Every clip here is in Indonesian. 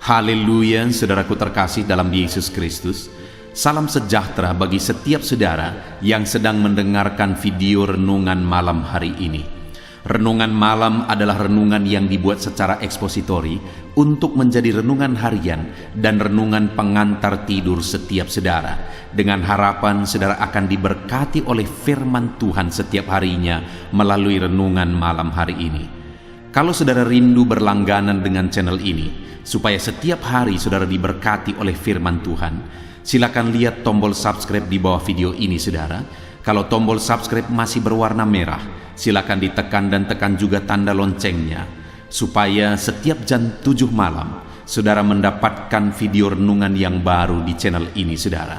Haleluya, saudaraku terkasih dalam Yesus Kristus. Salam sejahtera bagi setiap saudara yang sedang mendengarkan video renungan malam hari ini. Renungan malam adalah renungan yang dibuat secara ekspositori untuk menjadi renungan harian dan renungan pengantar tidur setiap saudara, dengan harapan saudara akan diberkati oleh firman Tuhan setiap harinya melalui renungan malam hari ini. Kalau saudara rindu berlangganan dengan channel ini, supaya setiap hari saudara diberkati oleh firman Tuhan, silakan lihat tombol subscribe di bawah video ini saudara. Kalau tombol subscribe masih berwarna merah, silakan ditekan dan tekan juga tanda loncengnya, supaya setiap jam 7 malam, saudara mendapatkan video renungan yang baru di channel ini saudara.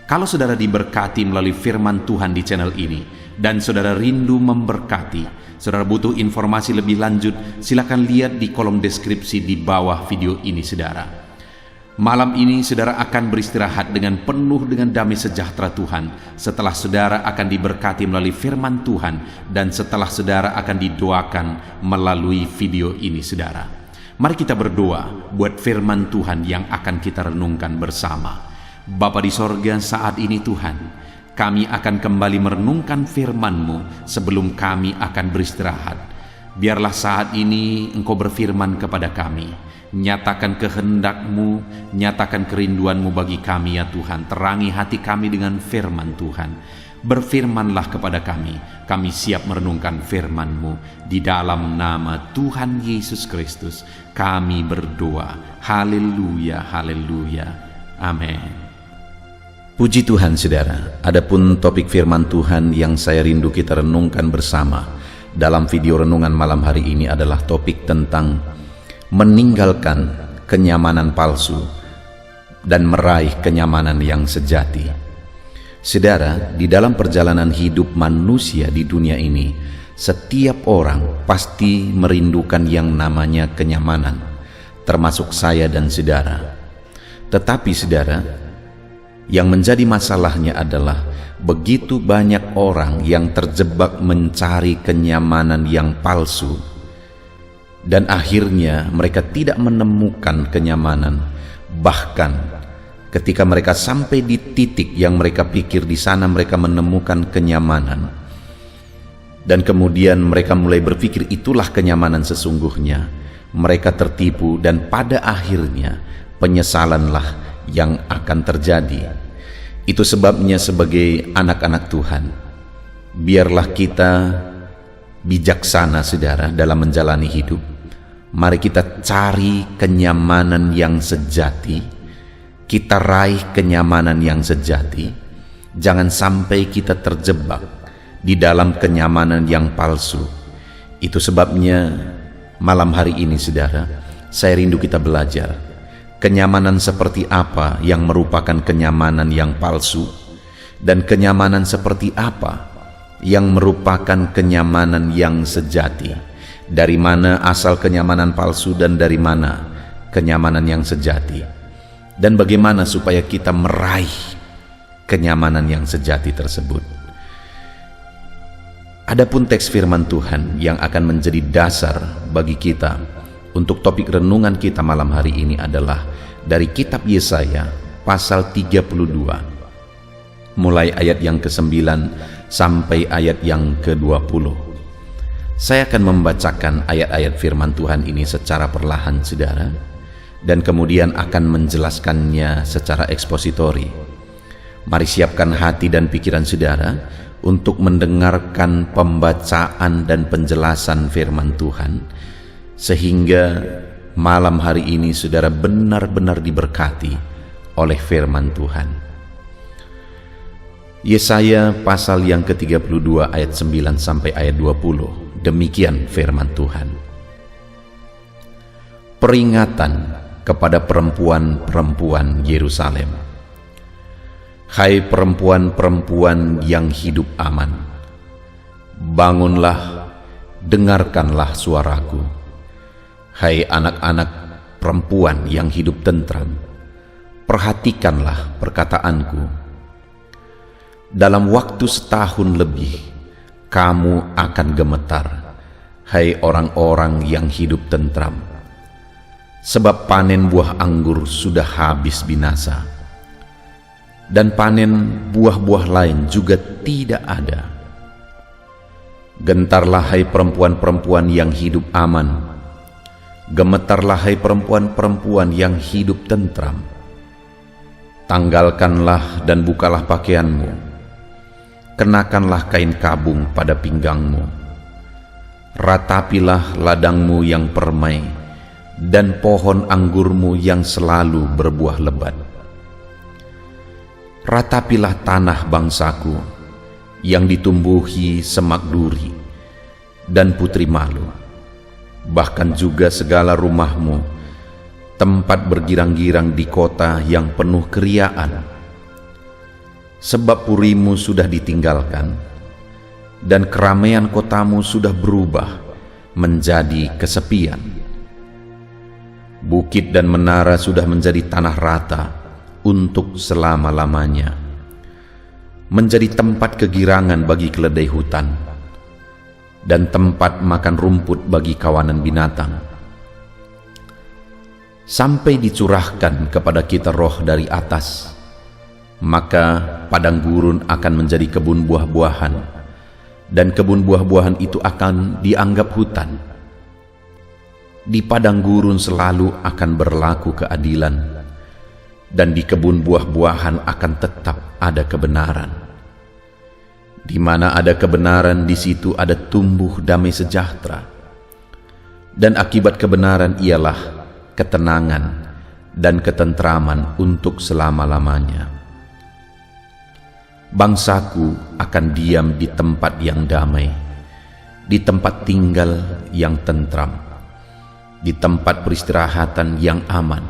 Kalau saudara diberkati melalui firman Tuhan di channel ini, dan saudara rindu memberkati, saudara butuh informasi lebih lanjut, silakan lihat di kolom deskripsi di bawah video ini saudara. Malam ini saudara akan beristirahat dengan penuh dengan damai sejahtera Tuhan setelah saudara akan diberkati melalui firman Tuhan dan setelah saudara akan didoakan melalui video ini saudara. Mari kita berdoa buat firman Tuhan yang akan kita renungkan bersama. Bapa di sorga, saat ini Tuhan, kami akan kembali merenungkan firman-Mu sebelum kami akan beristirahat. Biarlah saat ini Engkau berfirman kepada kami, nyatakan kehendak-Mu, nyatakan kerinduan-Mu bagi kami ya Tuhan. Terangi hati kami dengan firman Tuhan. Berfirmanlah kepada kami siap merenungkan firman-Mu. Di dalam nama Tuhan Yesus Kristus kami berdoa. Haleluya, haleluya, amin. Puji Tuhan saudara, adapun topik firman Tuhan yang saya rindu kita renungkan bersama dalam video renungan malam hari ini adalah topik tentang meninggalkan kenyamanan palsu dan meraih kenyamanan yang sejati. Saudara, di dalam perjalanan hidup manusia di dunia ini, setiap orang pasti merindukan yang namanya kenyamanan, termasuk saya dan saudara. Tetapi saudara, yang menjadi masalahnya adalah begitu banyak orang yang terjebak mencari kenyamanan yang palsu, dan akhirnya mereka tidak menemukan kenyamanan. Bahkan ketika mereka sampai di titik yang mereka pikir di sana mereka menemukan kenyamanan, dan kemudian mereka mulai berpikir itulah kenyamanan sesungguhnya, mereka tertipu dan pada akhirnya penyesalanlah yang akan terjadi. Itu sebabnya sebagai anak-anak Tuhan, biarlah kita bijaksana saudara dalam menjalani hidup. Mari kita cari kenyamanan yang sejati, kita raih kenyamanan yang sejati. Jangan sampai kita terjebak di dalam kenyamanan yang palsu. Itu sebabnya malam hari ini saudara, saya rindu kita belajar kenyamanan seperti apa yang merupakan kenyamanan yang palsu, dan kenyamanan seperti apa yang merupakan kenyamanan yang sejati. Dari mana asal kenyamanan palsu dan dari mana kenyamanan yang sejati, dan bagaimana supaya kita meraih kenyamanan yang sejati tersebut. Adapun teks firman Tuhan yang akan menjadi dasar bagi kita untuk topik renungan kita malam hari ini adalah dari kitab Yesaya pasal 32 mulai ayat yang ke-9 sampai ayat yang ke-20. Saya akan membacakan ayat-ayat firman Tuhan ini secara perlahan saudara, dan kemudian akan menjelaskannya secara ekspositori. Mari siapkan hati dan pikiran saudara untuk mendengarkan pembacaan dan penjelasan firman Tuhan, sehingga malam hari ini saudara benar-benar diberkati oleh firman Tuhan. Yesaya pasal yang ke-32 ayat 9 sampai ayat 20. Demikian firman Tuhan. Peringatan kepada perempuan-perempuan Yerusalem. Hai perempuan-perempuan yang hidup aman, bangunlah, dengarkanlah suaraku. Hai anak-anak perempuan yang hidup tentram, perhatikanlah perkataanku. Dalam waktu setahun lebih, kamu akan gemetar, hai orang-orang yang hidup tentram. Sebab panen buah anggur sudah habis binasa, dan panen buah-buah lain juga tidak ada. Gentarlah hai perempuan-perempuan yang hidup aman, gemetarlah hai perempuan-perempuan yang hidup tentram. Tanggalkanlah dan bukalah pakaianmu, kenakanlah kain kabung pada pinggangmu, ratapilah ladangmu yang permai, dan pohon anggurmu yang selalu berbuah lebat. Ratapilah tanah bangsaku yang ditumbuhi semak duri dan putri malu, bahkan juga segala rumahmu, tempat bergirang-girang di kota yang penuh keriaan. Sebab purimu sudah ditinggalkan, dan keramaian kotamu sudah berubah menjadi kesepian. Bukit dan menara sudah menjadi tanah rata untuk selama-lamanya, menjadi tempat kegirangan bagi keledai hutan, dan tempat makan rumput bagi kawanan binatang. Sampai dicurahkan kepada kita roh dari atas, maka padang gurun akan menjadi kebun buah-buahan, dan kebun buah-buahan itu akan dianggap hutan. Di padang gurun selalu akan berlaku keadilan, dan di kebun buah-buahan akan tetap ada kebenaran. Di mana ada kebenaran, di situ ada tumbuh damai sejahtera, dan akibat kebenaran ialah ketenangan dan ketentraman untuk selama-lamanya. Bangsaku akan diam di tempat yang damai, di tempat tinggal yang tentram, di tempat peristirahatan yang aman.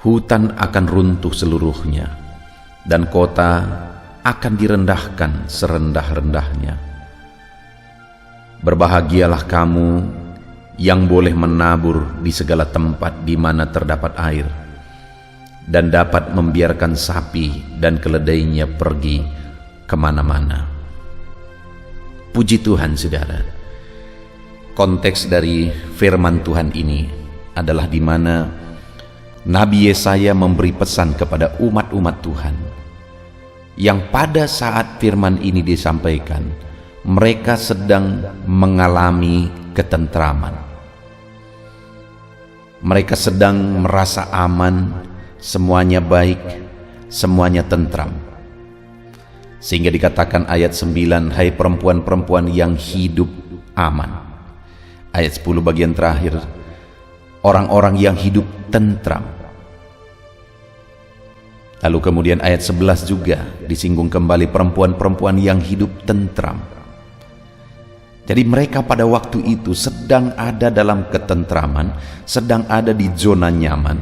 Hutan akan runtuh seluruhnya, dan kota akan direndahkan serendah-rendahnya. Berbahagialah kamu yang boleh menabur di segala tempat di mana terdapat air, dan dapat membiarkan sapi dan keledainya pergi kemana-mana. Puji Tuhan, saudara. Konteks dari firman Tuhan ini adalah di mana Nabi Yesaya memberi pesan kepada umat-umat Tuhan yang pada saat firman ini disampaikan, mereka sedang mengalami ketentraman. Mereka sedang merasa aman, semuanya baik, semuanya tentram. Sehingga dikatakan ayat 9, hai perempuan-perempuan yang hidup aman. Ayat 10 bagian terakhir, orang-orang yang hidup tentram. Lalu kemudian ayat 11 juga disinggung kembali perempuan-perempuan yang hidup tentram. Jadi mereka pada waktu itu sedang ada dalam ketentraman, sedang ada di zona nyaman.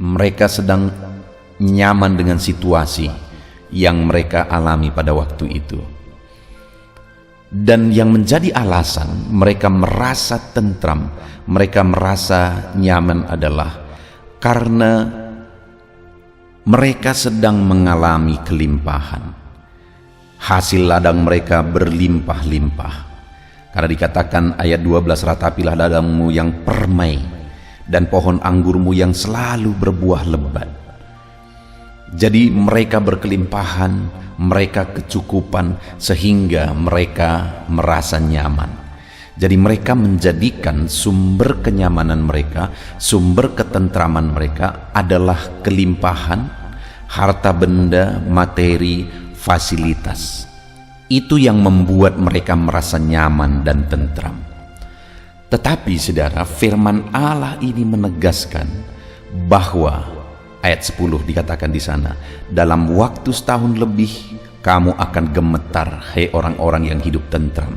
Mereka sedang nyaman dengan situasi yang mereka alami pada waktu itu. Dan yang menjadi alasan mereka merasa tentram, mereka merasa nyaman adalah karena mereka sedang mengalami kelimpahan. Hasil ladang mereka berlimpah-limpah. Karena dikatakan ayat 12, ratapilah ladangmu yang permai, dan pohon anggurmu yang selalu berbuah lebat. Jadi mereka berkelimpahan, mereka kecukupan, sehingga mereka merasa nyaman. Jadi mereka menjadikan sumber kenyamanan mereka, sumber ketentraman mereka adalah kelimpahan, harta benda, materi, fasilitas. Itu yang membuat mereka merasa nyaman dan tentram. Tetapi saudara, firman Allah ini menegaskan bahwa ayat 10 dikatakan di sana, dalam waktu setahun lebih kamu akan gemetar, hai orang-orang yang hidup tentram,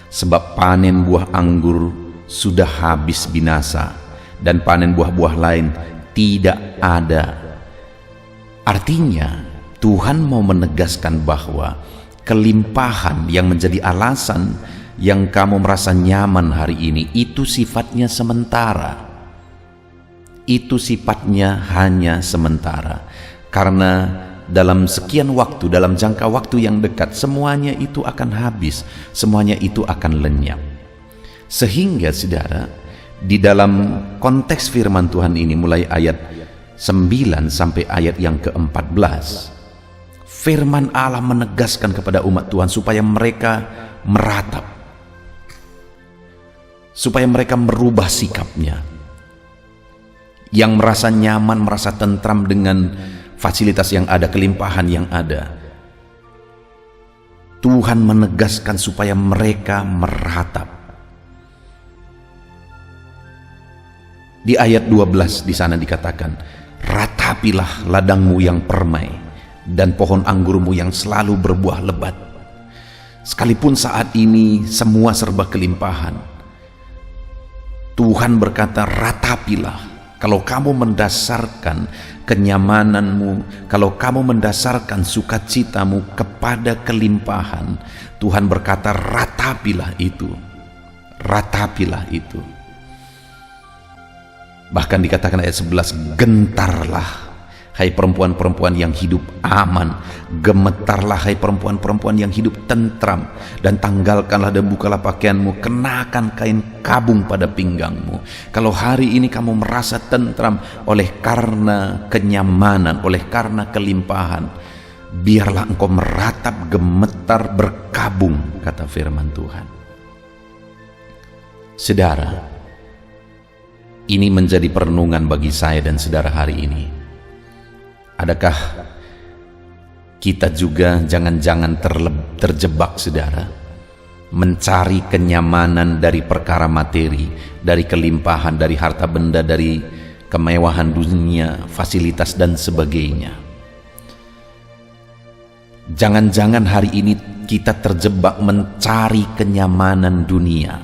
sebab panen buah anggur sudah habis binasa, dan panen buah-buah lain tidak ada. Artinya Tuhan mau menegaskan bahwa kelimpahan yang menjadi alasan yang kamu merasa nyaman hari ini itu sifatnya sementara. Itu sifatnya hanya sementara, karena dalam sekian waktu, dalam jangka waktu yang dekat, semuanya itu akan habis, semuanya itu akan lenyap. Sehingga saudara, Di dalam konteks firman Tuhan ini mulai ayat 9 sampai ayat yang ke-14, firman Allah menegaskan kepada umat Tuhan supaya mereka meratap, supaya mereka merubah sikapnya. Yang merasa nyaman, merasa tentram dengan fasilitas yang ada, kelimpahan yang ada, Tuhan menegaskan supaya mereka meratap. Di ayat 12 di sana dikatakan, ratapilah ladangmu yang permai dan pohon anggurmu yang selalu berbuah lebat. Sekalipun saat ini semua serba kelimpahan, Tuhan berkata, ratapilah. Kalau kamu mendasarkan kenyamananmu, kalau kamu mendasarkan sukacitamu kepada kelimpahan, Tuhan berkata, ratapilah itu. Ratapilah itu. Bahkan dikatakan ayat 11, gentarlah hai perempuan-perempuan yang hidup aman, gemetarlah hai perempuan-perempuan yang hidup tentram, dan tanggalkanlah dan bukalah pakaianmu, kenakan kain kabung pada pinggangmu. Kalau hari ini kamu merasa tentram oleh karena kenyamanan, oleh karena kelimpahan, biarlah engkau meratap, gemetar, berkabung, kata firman Tuhan. Saudara, ini menjadi perenungan bagi saya dan saudara hari ini. Adakah kita juga jangan-jangan terjebak, saudara, mencari kenyamanan dari perkara materi, dari kelimpahan, dari harta benda, dari kemewahan dunia, fasilitas dan sebagainya. Jangan-jangan hari ini kita terjebak mencari kenyamanan dunia.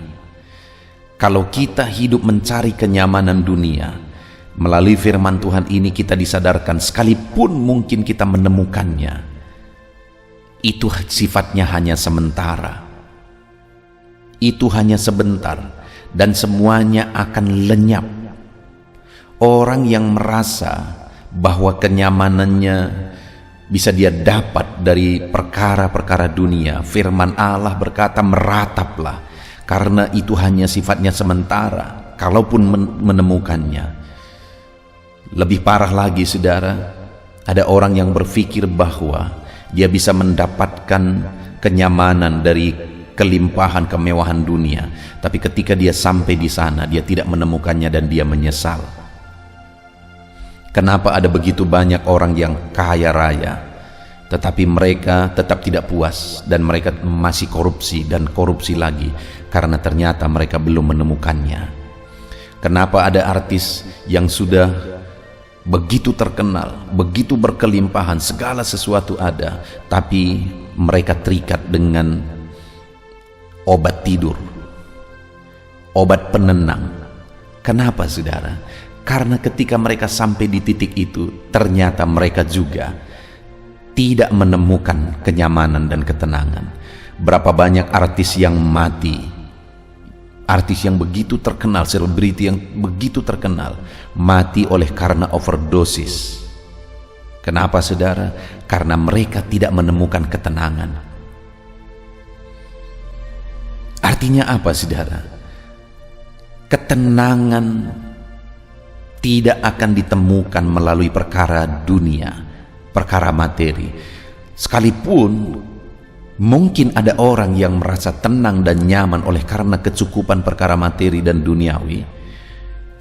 Kalau kita hidup mencari kenyamanan dunia, melalui firman Tuhan ini kita disadarkan, sekalipun mungkin kita menemukannya, itu sifatnya hanya sementara. Itu hanya sebentar, dan semuanya akan lenyap. Orang yang merasa bahwa kenyamanannya bisa dia dapat dari perkara-perkara dunia, firman Allah berkata, merataplah, karena itu hanya sifatnya sementara, kalaupun menemukannya. Lebih parah lagi, saudara, ada orang yang berpikir bahwa dia bisa mendapatkan kenyamanan dari kelimpahan, kemewahan dunia, tapi ketika dia sampai di sana, dia tidak menemukannya dan dia menyesal. Kenapa ada begitu banyak orang yang kaya raya, tetapi mereka tetap tidak puas dan mereka masih korupsi dan korupsi lagi, karena ternyata mereka belum menemukannya. Kenapa ada artis yang sudah begitu terkenal, begitu berkelimpahan, segala sesuatu ada, tapi mereka terikat dengan obat tidur, obat penenang. Kenapa, saudara? Karena ketika mereka sampai di titik itu, ternyata mereka juga tidak menemukan kenyamanan dan ketenangan. Berapa banyak artis yang mati, artis yang begitu terkenal, selebriti yang begitu terkenal, mati oleh karena overdosis. Kenapa, saudara? Karena mereka tidak menemukan ketenangan. Artinya apa, saudara? Ketenangan tidak akan ditemukan melalui perkara dunia, perkara materi. Sekalipun mungkin ada orang yang merasa tenang dan nyaman oleh karena kecukupan perkara materi dan duniawi,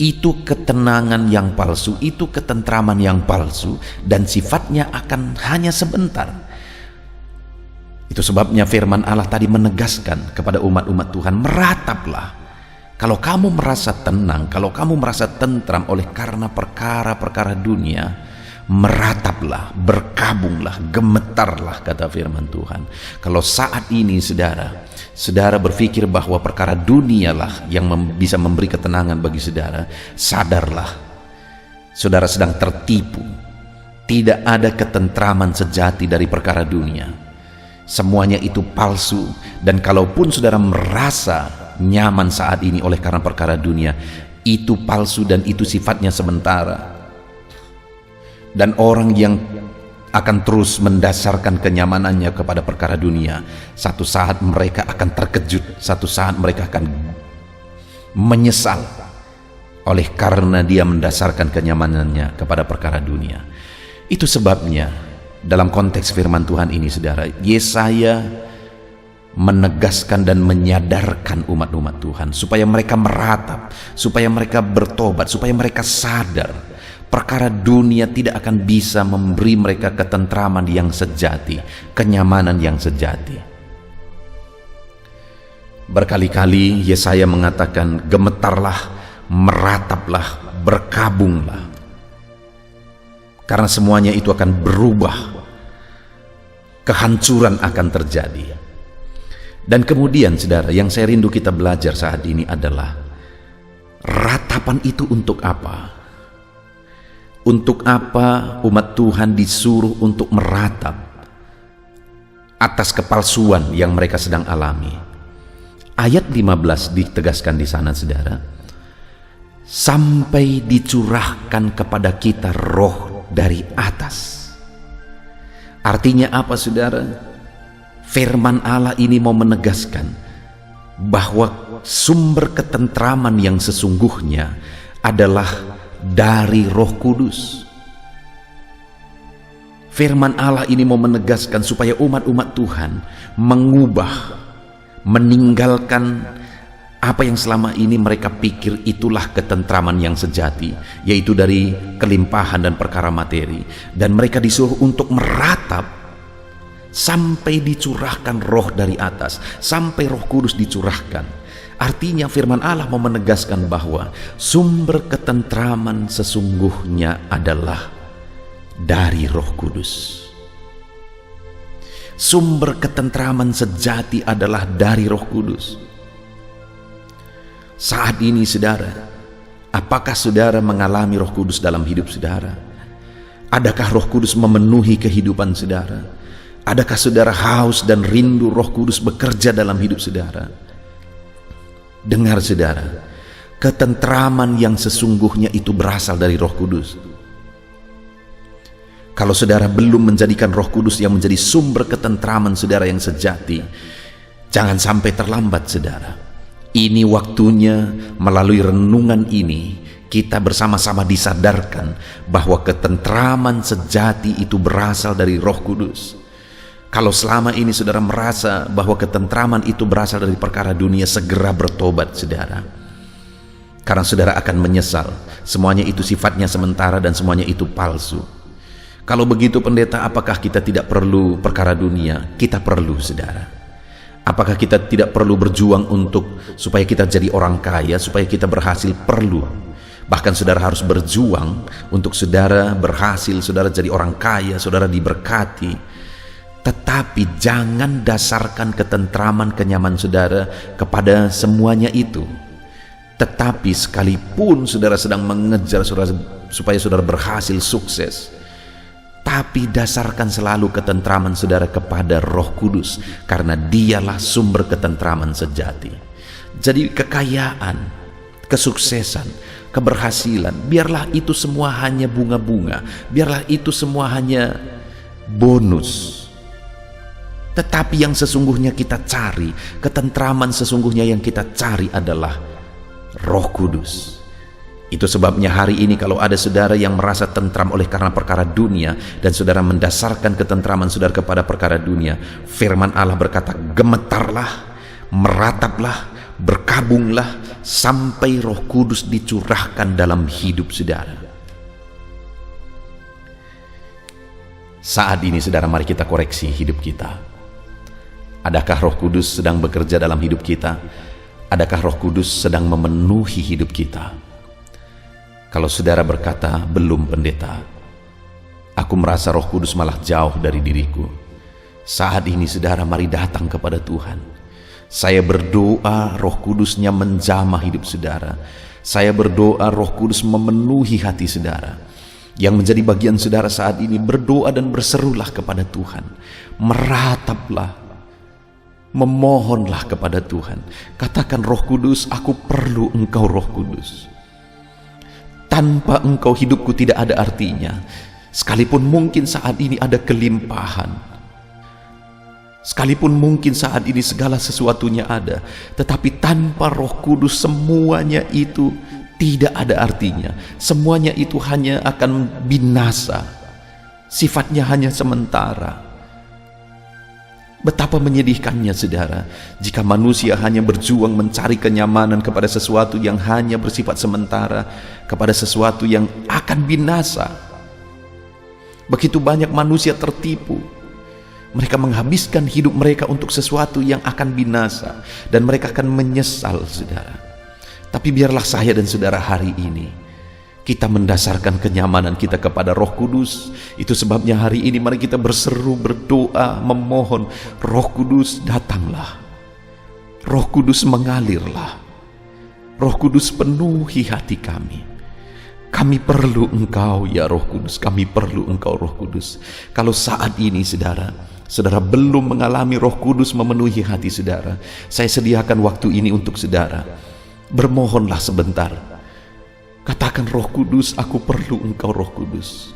itu ketenangan yang palsu, itu ketentraman yang palsu, dan sifatnya akan hanya sebentar. Itu sebabnya firman Allah tadi menegaskan kepada umat-umat Tuhan, merataplah. Kalau kamu merasa tenang, kalau kamu merasa tentram oleh karena perkara-perkara dunia, merataplah, berkabunglah, gemetarlah, kata firman Tuhan. Kalau saat ini saudara berpikir bahwa perkara dunialah yang bisa memberi ketenangan bagi saudara, sadarlah, saudara sedang tertipu. Tidak ada ketentraman sejati dari perkara dunia. Semuanya itu palsu, dan kalaupun saudara merasa nyaman saat ini oleh karena perkara dunia, itu palsu dan itu sifatnya sementara. Dan orang yang akan terus mendasarkan kenyamanannya kepada perkara dunia, satu saat mereka akan terkejut, satu saat mereka akan menyesal oleh karena dia mendasarkan kenyamanannya kepada perkara dunia. Itu sebabnya dalam konteks firman Tuhan ini, saudara, Yesaya menegaskan dan menyadarkan umat-umat Tuhan supaya mereka meratap, supaya mereka bertobat, supaya mereka sadar perkara dunia tidak akan bisa memberi mereka ketentraman yang sejati, kenyamanan yang sejati. Berkali-kali Yesaya mengatakan, gemetarlah, merataplah, berkabunglah, karena semuanya itu akan berubah, kehancuran akan terjadi. Dan kemudian, saudara, yang saya rindu kita belajar saat ini adalah ratapan itu untuk apa? Untuk apa umat Tuhan disuruh untuk meratap atas kepalsuan yang mereka sedang alami? Ayat 15 ditegaskan di sana, saudara, sampai dicurahkan kepada kita roh dari atas. Artinya apa, saudara? Firman Allah ini mau menegaskan bahwa sumber ketentraman yang sesungguhnya adalah dari Roh Kudus. Firman Allah ini mau menegaskan supaya umat-umat Tuhan mengubah, meninggalkan apa yang selama ini mereka pikir itulah ketentraman yang sejati, yaitu dari kelimpahan dan perkara materi. Dan mereka disuruh untuk meratap sampai dicurahkan roh dari atas, sampai Roh Kudus dicurahkan. Artinya firman Allah mau menegaskan bahwa sumber ketentraman sesungguhnya adalah dari Roh Kudus. Sumber ketentraman sejati adalah dari Roh Kudus. Saat ini, saudara, apakah saudara mengalami Roh Kudus dalam hidup saudara? Adakah Roh Kudus memenuhi kehidupan saudara? Adakah saudara haus dan rindu Roh Kudus bekerja dalam hidup saudara? Dengar, saudara, ketentraman yang sesungguhnya itu berasal dari Roh Kudus. Kalau saudara belum menjadikan Roh Kudus yang menjadi sumber ketentraman saudara yang sejati, jangan sampai terlambat, saudara. Ini waktunya melalui renungan ini kita bersama-sama disadarkan bahwa ketentraman sejati itu berasal dari Roh Kudus. Kalau selama ini saudara merasa bahwa ketentraman itu berasal dari perkara dunia, segera bertobat, saudara. Karena saudara akan menyesal. Semuanya itu sifatnya sementara dan semuanya itu palsu. Kalau begitu, pendeta, apakah kita tidak perlu perkara dunia? Kita perlu, saudara. Apakah kita tidak perlu berjuang untuk supaya kita jadi orang kaya, supaya kita berhasil? Perlu. Bahkan saudara harus berjuang untuk saudara berhasil, saudara jadi orang kaya, saudara diberkati. Tetapi jangan dasarkan ketentraman, kenyamanan saudara kepada semuanya itu. Tetapi sekalipun saudara sedang mengejar saudara, supaya saudara berhasil, sukses, tapi dasarkan selalu ketentraman saudara kepada Roh Kudus, karena dialah sumber ketentraman sejati. Jadi kekayaan, kesuksesan, keberhasilan, biarlah itu semua hanya bunga-bunga, biarlah itu semua hanya bonus. Tetapi yang sesungguhnya kita cari, ketentraman sesungguhnya yang kita cari adalah Roh Kudus. Itu sebabnya hari ini kalau ada saudara yang merasa tentram oleh karena perkara dunia, dan saudara mendasarkan ketentraman saudara kepada perkara dunia, firman Allah berkata, gemetarlah, merataplah, berkabunglah, sampai Roh Kudus dicurahkan dalam hidup saudara. Saat ini, saudara, mari kita koreksi hidup kita. Adakah Roh Kudus sedang bekerja dalam hidup kita? Adakah Roh Kudus sedang memenuhi hidup kita? Kalau saudara berkata, belum, pendeta, aku merasa Roh Kudus malah jauh dari diriku. Saat ini, saudara, mari datang kepada Tuhan. Saya berdoa Roh Kudusnya menjamah hidup saudara. Saya berdoa Roh Kudus memenuhi hati saudara. Yang menjadi bagian saudara saat ini, berdoa dan berserulah kepada Tuhan. Merataplah, memohonlah kepada Tuhan. Katakan, Roh Kudus, aku perlu Engkau, Roh Kudus. Tanpa Engkau hidupku tidak ada artinya. Sekalipun mungkin saat ini ada kelimpahan, sekalipun mungkin saat ini segala sesuatunya ada, tetapi tanpa Roh Kudus semuanya itu tidak ada artinya. Semuanya itu hanya akan binasa, sifatnya hanya sementara. Betapa menyedihkannya, saudara, jika manusia hanya berjuang mencari kenyamanan kepada sesuatu yang hanya bersifat sementara, kepada sesuatu yang akan binasa. Begitu banyak manusia tertipu. Mereka menghabiskan hidup mereka untuk sesuatu yang akan binasa, dan mereka akan menyesal, saudara. Tapi biarlah saya dan saudara hari ini kita mendasarkan kenyamanan kita kepada Roh Kudus. Itu sebabnya hari ini mari kita berseru, berdoa, memohon, Roh Kudus datanglah, Roh Kudus mengalirlah, Roh Kudus penuhi hati kami. Kami perlu Engkau ya Roh Kudus, kami perlu Engkau Roh Kudus. Kalau saat ini saudara belum mengalami Roh Kudus memenuhi hati saudara, saya sediakan waktu ini untuk saudara. Bermohonlah sebentar. Katakan, Roh Kudus, aku perlu Engkau Roh Kudus.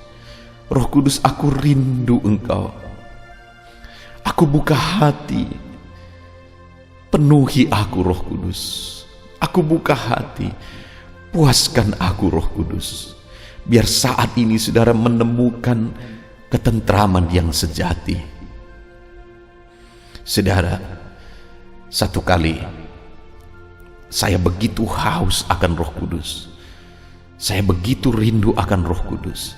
Roh Kudus, aku rindu Engkau. Aku buka hati. Penuhi aku Roh Kudus. Aku buka hati. Puaskan aku Roh Kudus. Biar saat ini saudara menemukan ketentraman yang sejati. Saudara, satu kali saya begitu haus akan Roh Kudus. Saya begitu rindu akan Roh Kudus.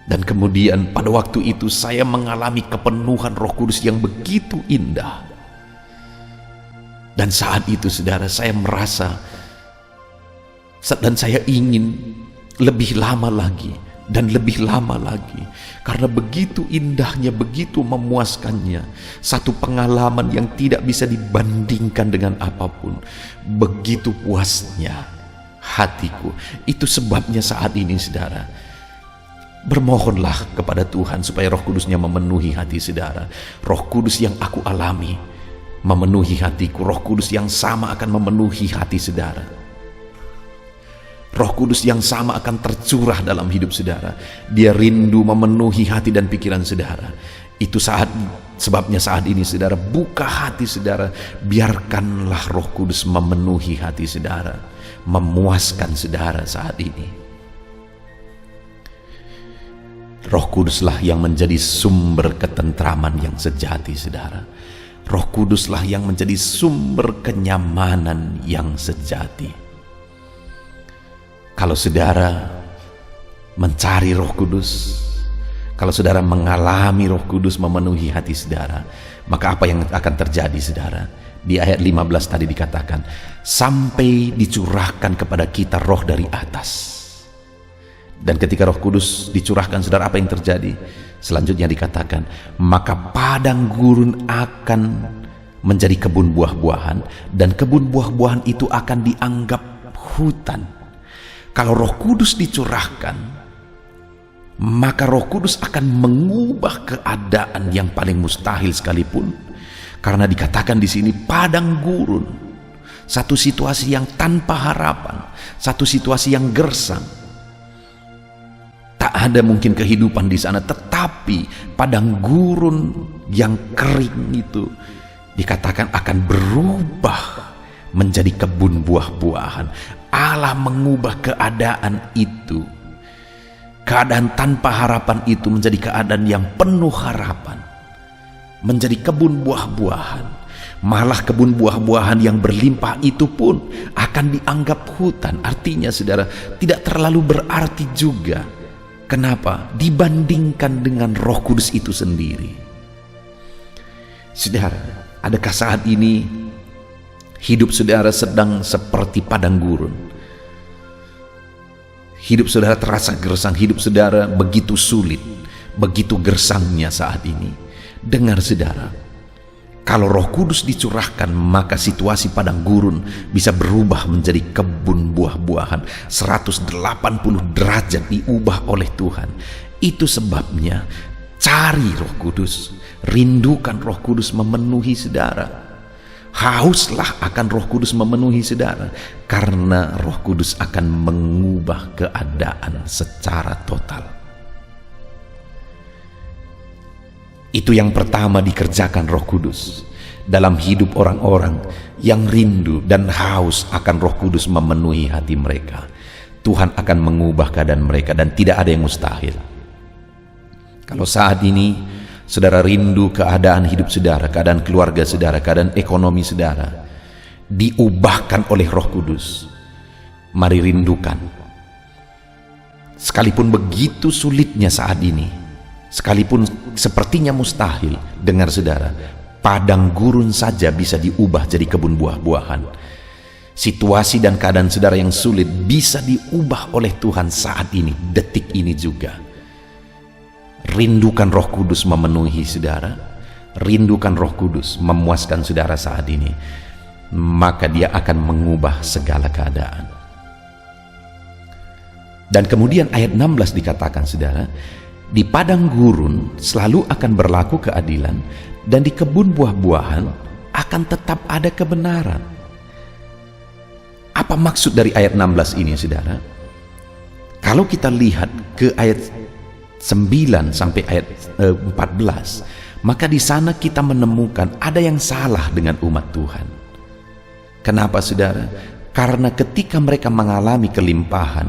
Dan kemudian pada waktu itu saya mengalami kepenuhan Roh Kudus yang begitu indah. Dan saat itu saudara, saya merasa dan saya ingin lebih lama lagi dan lebih lama lagi, karena begitu indahnya, begitu memuaskannya, satu pengalaman yang tidak bisa dibandingkan dengan apapun. Begitu puasnya hatiku. Itu sebabnya saat ini saudara, bermohonlah kepada Tuhan supaya Roh Kudusnya memenuhi hati saudara. Roh Kudus yang aku alami memenuhi hatiku. Roh Kudus yang sama akan memenuhi hati saudara. Roh Kudus yang sama akan tercurah dalam hidup saudara. Dia rindu memenuhi hati dan pikiran saudara. Itu sebabnya saat ini saudara, buka hati saudara. Biarkanlah Roh Kudus memenuhi hati saudara, memuaskan saudara saat ini. Roh Kuduslah yang menjadi sumber ketentraman yang sejati saudara. Roh Kuduslah yang menjadi sumber kenyamanan yang sejati. Kalau saudara mencari Roh Kudus, kalau saudara mengalami Roh Kudus memenuhi hati saudara, maka apa yang akan terjadi saudara? Di ayat 15 tadi dikatakan, sampai dicurahkan kepada kita roh dari atas. Dan ketika Roh Kudus dicurahkan saudara, apa yang terjadi? Selanjutnya dikatakan, maka padang gurun akan menjadi kebun buah-buahan, dan kebun buah-buahan itu akan dianggap hutan. Kalau Roh Kudus dicurahkan, maka Roh Kudus akan mengubah keadaan yang paling mustahil sekalipun. Karena dikatakan di sini padang gurun, satu situasi yang tanpa harapan, satu situasi yang gersang. Tak ada mungkin kehidupan di sana, tetapi padang gurun yang kering itu dikatakan akan berubah menjadi kebun buah-buahan. Allah mengubah keadaan itu, keadaan tanpa harapan itu menjadi keadaan yang penuh harapan, menjadi kebun buah-buahan. Malah kebun buah-buahan yang berlimpah itu pun akan dianggap hutan. Artinya saudara, tidak terlalu berarti juga. Kenapa? Dibandingkan dengan Roh Kudus itu sendiri. Saudara, adakah saat ini hidup saudara sedang seperti padang gurun? Hidup saudara terasa gersang, hidup saudara begitu sulit, begitu gersangnya saat ini. Dengar saudara, kalau Roh Kudus dicurahkan, maka situasi padang gurun bisa berubah menjadi kebun buah-buahan. 180 derajat diubah oleh Tuhan. Itu sebabnya cari Roh Kudus, rindukan Roh Kudus memenuhi saudara. Hauslah akan Roh Kudus memenuhi saudara, karena Roh Kudus akan mengubah keadaan secara total. Itu yang pertama dikerjakan Roh Kudus. dalam hidup orang-orang yang rindu dan haus akan Roh Kudus memenuhi hati mereka. Tuhan akan mengubah keadaan mereka dan tidak ada yang mustahil. Kalau saat ini saudara rindu keadaan hidup saudara, keadaan keluarga saudara, keadaan ekonomi saudara diubahkan oleh Roh Kudus, mari rindukan. Sekalipun begitu sulitnya saat ini, sekalipun sepertinya mustahil, dengar saudara, padang gurun saja bisa diubah jadi kebun buah-buahan. Situasi dan keadaan saudara yang sulit bisa diubah oleh Tuhan saat ini, detik ini juga. Rindukan Roh Kudus memenuhi saudara, rindukan Roh Kudus memuaskan saudara saat ini, maka Dia akan mengubah segala keadaan. Dan kemudian ayat 16 dikatakan saudara, di padang gurun selalu akan berlaku keadilan, dan di kebun buah-buahan akan tetap ada kebenaran. Apa maksud dari ayat 16 ini saudara? Kalau kita lihat ke ayat 9 sampai ayat 14, maka di sana kita menemukan ada yang salah dengan umat Tuhan. Kenapa saudara? Karena ketika mereka mengalami kelimpahan,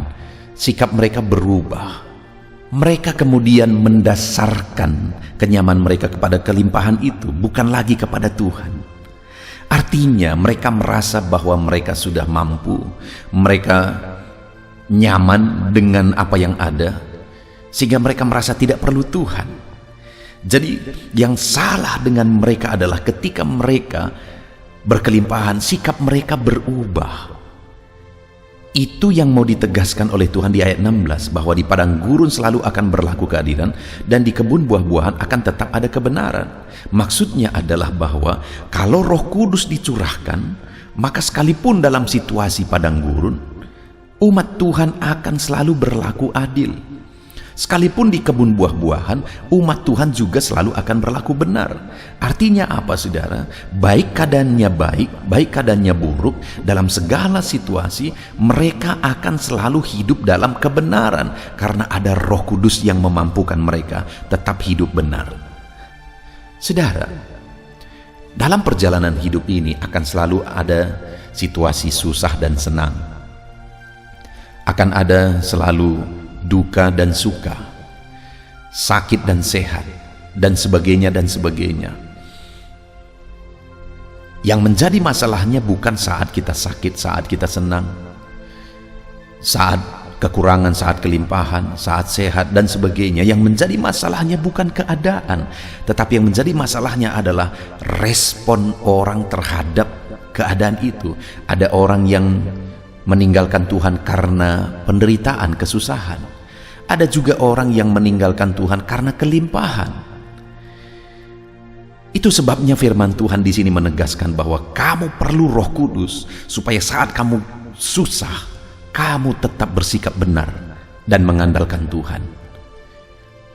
sikap mereka berubah. Mereka kemudian mendasarkan kenyaman mereka kepada kelimpahan itu, bukan lagi kepada Tuhan. Artinya mereka merasa bahwa mereka sudah mampu, mereka nyaman dengan apa yang ada, sehingga mereka merasa tidak perlu Tuhan. Jadi yang salah dengan mereka adalah ketika mereka berkelimpahan, sikap mereka berubah. Itu yang mau ditegaskan oleh Tuhan di ayat 16, bahwa di padang gurun selalu akan berlaku keadilan, dan di kebun buah-buahan akan tetap ada kebenaran. Maksudnya adalah bahwa kalau Roh Kudus dicurahkan, maka sekalipun dalam situasi padang gurun, umat Tuhan akan selalu berlaku adil. Sekalipun di kebun buah-buahan, umat Tuhan juga selalu akan berlaku benar. Artinya apa saudara? Baik keadaannya baik keadaannya buruk, dalam segala situasi mereka akan selalu hidup dalam kebenaran, karena ada Roh Kudus yang memampukan mereka tetap hidup benar. Saudara, dalam perjalanan hidup ini akan selalu ada situasi susah dan senang. Akan ada selalu duka dan suka, sakit dan sehat, dan sebagainya dan sebagainya. Yang menjadi masalahnya bukan saat kita sakit, saat kita senang, saat kekurangan, saat kelimpahan, saat sehat dan sebagainya. Yang menjadi masalahnya bukan keadaan, tetapi yang menjadi masalahnya adalah respon orang terhadap keadaan itu. Ada orang yang meninggalkan Tuhan karena penderitaan, kesusahan. Ada juga orang yang meninggalkan Tuhan karena kelimpahan. Itu sebabnya firman Tuhan di sini menegaskan bahwa kamu perlu Roh Kudus supaya saat kamu susah, kamu tetap bersikap benar dan mengandalkan Tuhan.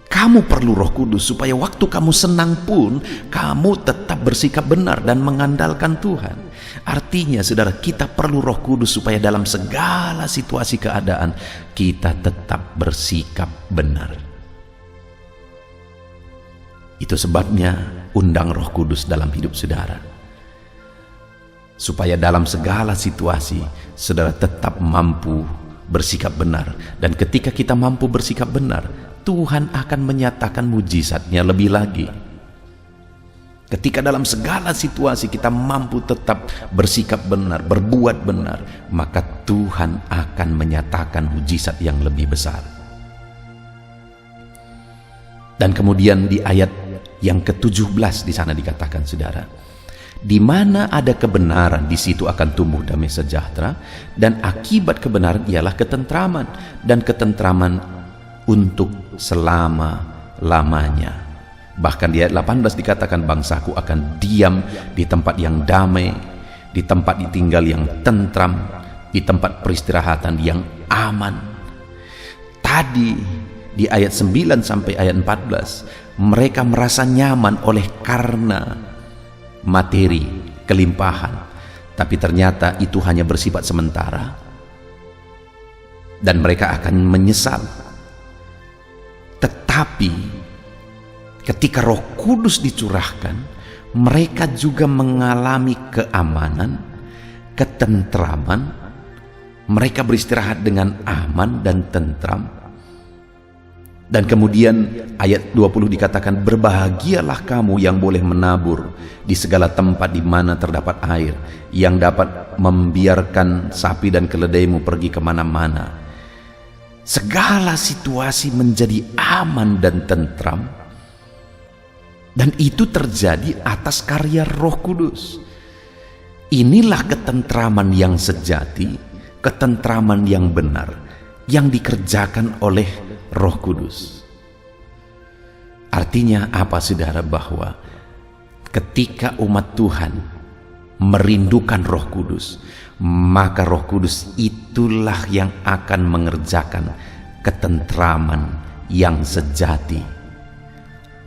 Kamu perlu Roh Kudus supaya waktu kamu senang pun kamu tetap bersikap benar dan mengandalkan Tuhan. Artinya saudara, kita perlu Roh Kudus supaya dalam segala situasi keadaan kita tetap bersikap benar. Itu sebabnya undang Roh Kudus dalam hidup saudara, supaya dalam segala situasi saudara tetap mampu bersikap benar. Dan ketika kita mampu bersikap benar, Tuhan akan menyatakan mujizatnya lebih lagi. Ketika dalam segala situasi kita mampu tetap bersikap benar, berbuat benar, maka Tuhan akan menyatakan mujizat yang lebih besar. Dan kemudian di ayat yang ke-17 di sana dikatakan saudara, di mana ada kebenaran, di situ akan tumbuh damai sejahtera, dan akibat kebenaran ialah ketentraman, dan ketentraman untuk selama-lamanya. Bahkan di ayat 18 dikatakan, bangsaku akan diam di tempat yang damai, di tempat tinggal yang tentram, di tempat peristirahatan yang aman. Tadi di ayat 9 sampai ayat 14, mereka merasa nyaman oleh karena materi, kelimpahan. Tapi ternyata itu hanya bersifat sementara, dan mereka akan menyesal. Tetapi ketika Roh Kudus dicurahkan, mereka juga mengalami keamanan, ketentraman. Mereka beristirahat dengan aman dan tentram. Dan kemudian ayat 20 dikatakan, berbahagialah kamu yang boleh menabur di segala tempat di mana terdapat air, yang dapat membiarkan sapi dan keledaimu pergi kemana-mana. Segala situasi menjadi aman dan tentram. Dan itu terjadi atas karya Roh Kudus. Inilah ketentraman yang sejati, ketentraman yang benar, yang dikerjakan oleh Roh Kudus. Artinya apa, saudara? Bahwa ketika umat Tuhan merindukan Roh Kudus, maka Roh Kudus itulah yang akan mengerjakan ketentraman yang sejati.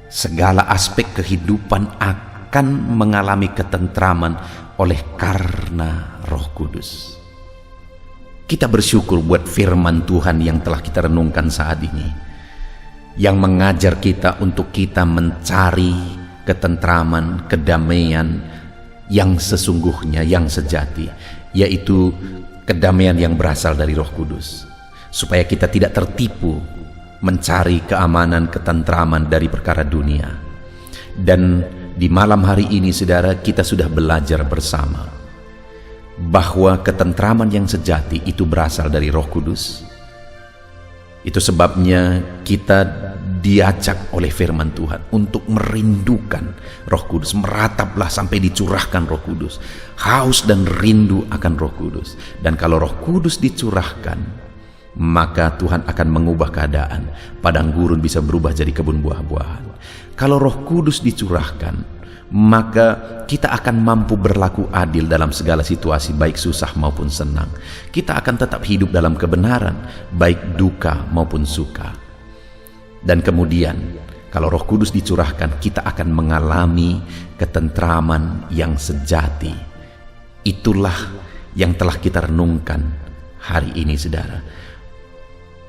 Segala aspek kehidupan akan mengalami ketentraman oleh karena Roh Kudus. Kita bersyukur buat firman Tuhan yang telah kita renungkan saat ini, yang mengajar kita untuk kita mencari ketentraman, kedamaian yang sesungguhnya, yang sejati, yaitu kedamaian yang berasal dari Roh Kudus, supaya kita tidak tertipu mencari keamanan, ketentraman dari perkara dunia. Dan di malam hari ini, saudara, kita sudah belajar bersama bahwa ketentraman yang sejati itu berasal dari Roh Kudus. Itu sebabnya kita diajak oleh firman Tuhan untuk merindukan Roh Kudus. Merataplah sampai dicurahkan Roh Kudus. Haus dan rindu akan Roh Kudus. Dan kalau Roh Kudus dicurahkan, maka Tuhan akan mengubah keadaan. Padang gurun bisa berubah jadi kebun buah-buahan. Kalau Roh Kudus dicurahkan, maka kita akan mampu berlaku adil dalam segala situasi, baik susah maupun senang. Kita akan tetap hidup dalam kebenaran, baik duka maupun suka. Dan kemudian kalau Roh Kudus dicurahkan, kita akan mengalami ketentraman yang sejati. Itulah yang telah kita renungkan hari ini, saudara.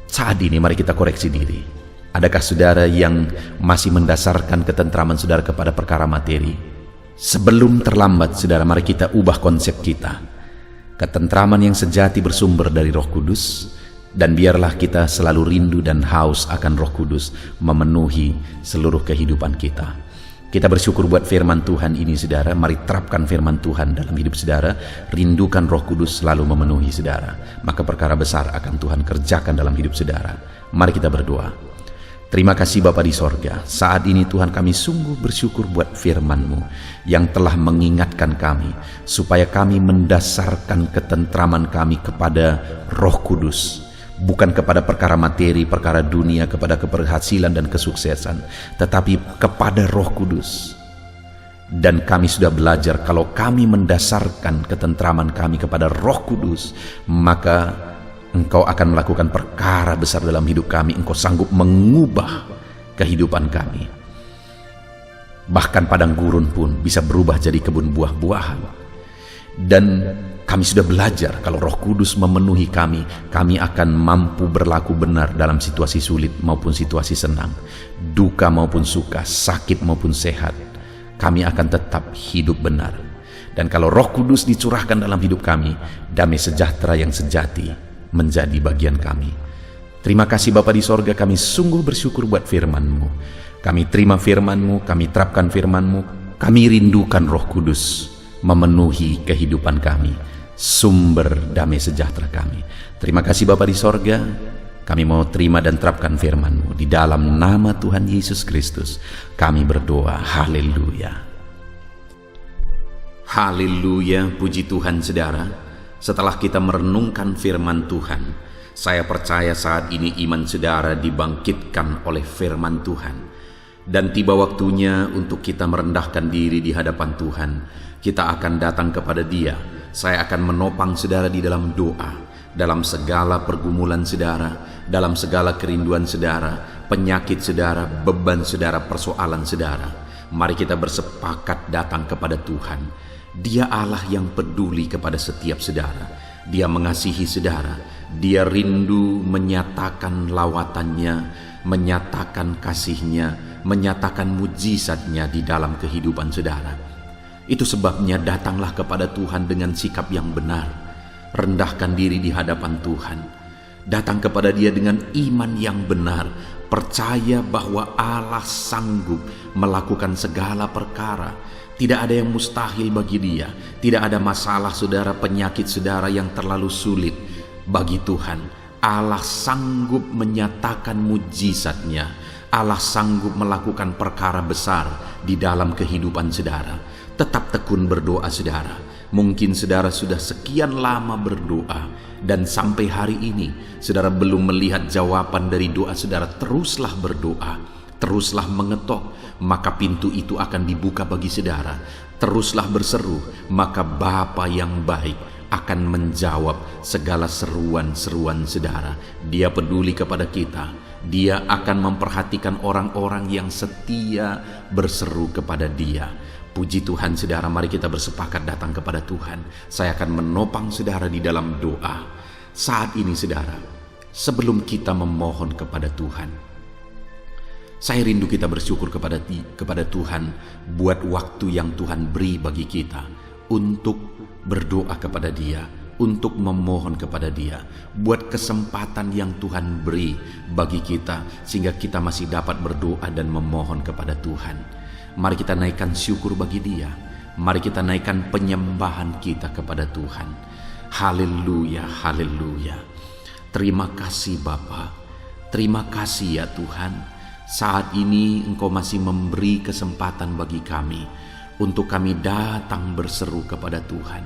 Saat ini mari kita koreksi diri. Adakah saudara yang masih mendasarkan ketentraman saudara kepada perkara materi? Sebelum terlambat, saudara, mari kita ubah konsep kita. Ketentraman yang sejati bersumber dari Roh Kudus, dan biarlah kita selalu rindu dan haus akan Roh Kudus memenuhi seluruh kehidupan kita. Kita bersyukur buat firman Tuhan ini, saudara. Mari terapkan firman Tuhan dalam hidup saudara. Rindukan Roh Kudus selalu memenuhi saudara. Maka perkara besar akan Tuhan kerjakan dalam hidup saudara. Mari kita berdoa. Terima kasih Bapa di sorga. Saat ini Tuhan, kami sungguh bersyukur buat firman-Mu yang telah mengingatkan kami supaya kami mendasarkan ketentraman kami kepada Roh Kudus, bukan kepada perkara materi, perkara dunia, kepada keberhasilan dan kesuksesan, tetapi kepada Roh Kudus. Dan kami sudah belajar kalau kami mendasarkan ketentraman kami kepada Roh Kudus, maka Engkau akan melakukan perkara besar dalam hidup kami. Engkau sanggup mengubah kehidupan kami. Bahkan padang gurun pun bisa berubah jadi kebun buah-buahan. Dan kami sudah belajar kalau Roh Kudus memenuhi kami, kami akan mampu berlaku benar dalam situasi sulit maupun situasi senang, duka maupun suka, sakit maupun sehat. Kami akan tetap hidup benar. Dan kalau Roh Kudus dicurahkan dalam hidup kami, damai sejahtera yang sejati menjadi bagian kami. Terima kasih Bapa di sorga, kami sungguh bersyukur buat firman-Mu. Kami terima firman-Mu, kami terapkan firman-Mu, kami rindukan Roh Kudus memenuhi kehidupan kami, sumber damai sejahtera kami. Terima kasih Bapa di sorga, kami mau terima dan terapkan firman-Mu. Di dalam nama Tuhan Yesus Kristus kami berdoa. Haleluya. Haleluya, puji Tuhan saudara. Setelah kita merenungkan firman Tuhan, saya percaya saat ini iman saudara dibangkitkan oleh firman Tuhan. Dan tiba waktunya untuk kita merendahkan diri di hadapan Tuhan. Kita akan datang kepada Dia. Saya akan menopang saudara di dalam doa, dalam segala pergumulan saudara, dalam segala kerinduan saudara, penyakit saudara, beban saudara, persoalan saudara. Mari kita bersepakat datang kepada Tuhan. Dia Allah yang peduli kepada setiap saudara. Dia mengasihi saudara. Dia rindu menyatakan lawatannya, menyatakan kasihnya, menyatakan mujizat-Nya di dalam kehidupan saudara. Itu sebabnya datanglah kepada Tuhan dengan sikap yang benar. Rendahkan diri di hadapan Tuhan. Datang kepada Dia dengan iman yang benar. Percaya bahwa Allah sanggup melakukan segala perkara. Tidak ada yang mustahil bagi Dia. Tidak ada masalah saudara, penyakit saudara yang terlalu sulit bagi Tuhan. Allah sanggup menyatakan mujizat-Nya. Allah sanggup melakukan perkara besar di dalam kehidupan saudara. Tetap tekun berdoa saudara. Mungkin saudara sudah sekian lama berdoa dan sampai hari ini saudara belum melihat jawaban dari doa saudara. Teruslah berdoa, teruslah mengetok, maka pintu itu akan dibuka bagi saudara. Teruslah berseru, maka Bapa yang baik akan menjawab segala seruan-seruan saudara. Dia peduli kepada kita. Dia akan memperhatikan orang-orang yang setia berseru kepada Dia. Puji Tuhan saudara, mari kita bersepakat datang kepada Tuhan. Saya akan menopang saudara di dalam doa. Saat ini saudara, sebelum kita memohon kepada Tuhan, saya rindu kita bersyukur kepada Tuhan buat waktu yang Tuhan beri bagi kita untuk berdoa kepada Dia, untuk memohon kepada Dia, buat kesempatan yang Tuhan beri bagi kita sehingga kita masih dapat berdoa dan memohon kepada Tuhan. Mari kita naikkan syukur bagi Dia. Mari kita naikkan penyembahan kita kepada Tuhan. Haleluya, haleluya. Terima kasih Bapa. Terima kasih ya Tuhan. Saat ini Engkau masih memberi kesempatan bagi kami untuk kami datang berseru kepada Tuhan,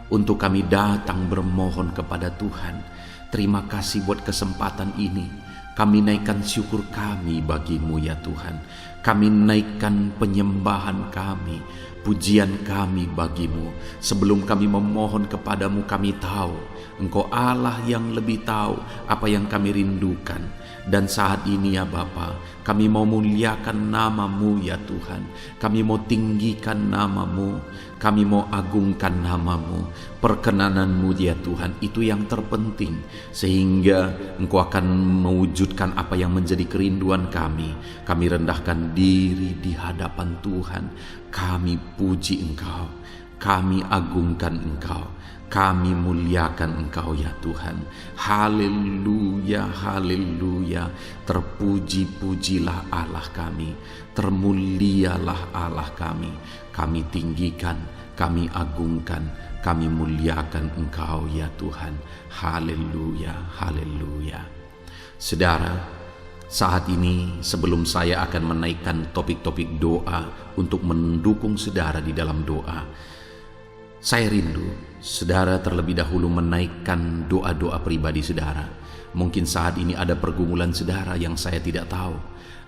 untuk kami datang bermohon kepada Tuhan. Terima kasih buat kesempatan ini. Kami naikkan syukur kami bagi-Mu ya Tuhan. Kami naikkan penyembahan kami, pujian kami bagi-Mu. Sebelum kami memohon kepadamu, kami tahu Engkau Allah yang lebih tahu apa yang kami rindukan. Dan saat ini ya Bapa, kami mau muliakan nama-Mu ya Tuhan. Kami mau tinggikan nama-Mu, kami mau agungkan nama-Mu. Perkenanan-Mu ya Tuhan, itu yang terpenting, sehingga Engkau akan mewujudkan apa yang menjadi kerinduan kami. Kami rendahkan diri di hadapan Tuhan. Kami puji Engkau, kami agungkan Engkau, kami muliakan Engkau ya Tuhan. Haleluya, haleluya. Terpuji-pujilah Allah kami, termulialah Allah kami. Kami tinggikan, kami agungkan, kami muliakan Engkau ya Tuhan. Haleluya, haleluya. Saudara, saat ini sebelum saya akan menaikkan topik-topik doa untuk mendukung saudara di dalam doa, saya rindu saudara terlebih dahulu menaikkan doa-doa pribadi saudara. Mungkin saat ini ada pergumulan saudara yang saya tidak tahu.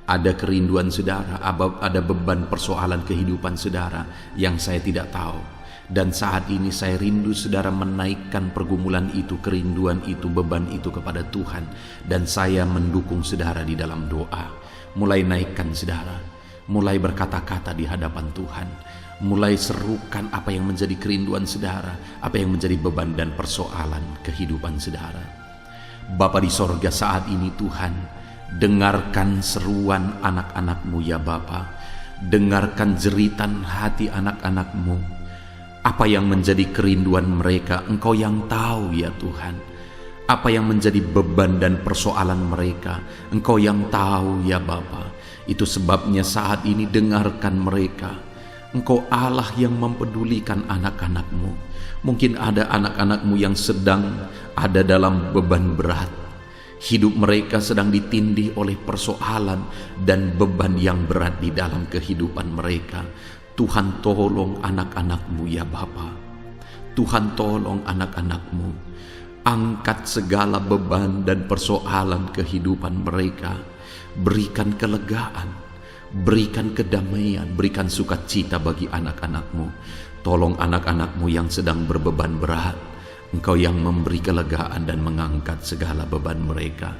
Ada kerinduan saudara, ada beban persoalan kehidupan saudara yang saya tidak tahu. Dan saat ini saya rindu saudara menaikkan pergumulan itu, kerinduan itu, beban itu kepada Tuhan. Dan saya mendukung saudara di dalam doa. Mulai naikkan saudara, mulai berkata-kata di hadapan Tuhan. Mulai serukan apa yang menjadi kerinduan saudara, apa yang menjadi beban dan persoalan kehidupan saudara. Bapa di sorga, saat ini Tuhan, dengarkan seruan anak-anak-Mu ya Bapa. Dengarkan jeritan hati anak-anak-Mu. Apa yang menjadi kerinduan mereka, Engkau yang tahu ya Tuhan. Apa yang menjadi beban dan persoalan mereka, Engkau yang tahu ya Bapa. Itu sebabnya saat ini dengarkan mereka. Engkau Allah yang mempedulikan anak-anak-Mu. Mungkin ada anak-anak-Mu yang sedang ada dalam beban berat. Hidup mereka sedang ditindih oleh persoalan dan beban yang berat di dalam kehidupan mereka. Tuhan tolong anak-anak-Mu ya Bapa. Tuhan tolong anak-anak-Mu. Angkat segala beban dan persoalan kehidupan mereka. Berikan kelegaan, berikan kedamaian, berikan sukacita bagi anak-anak-Mu. Tolong anak-anak-Mu yang sedang berbeban berat. Engkau yang memberi kelegaan dan mengangkat segala beban mereka.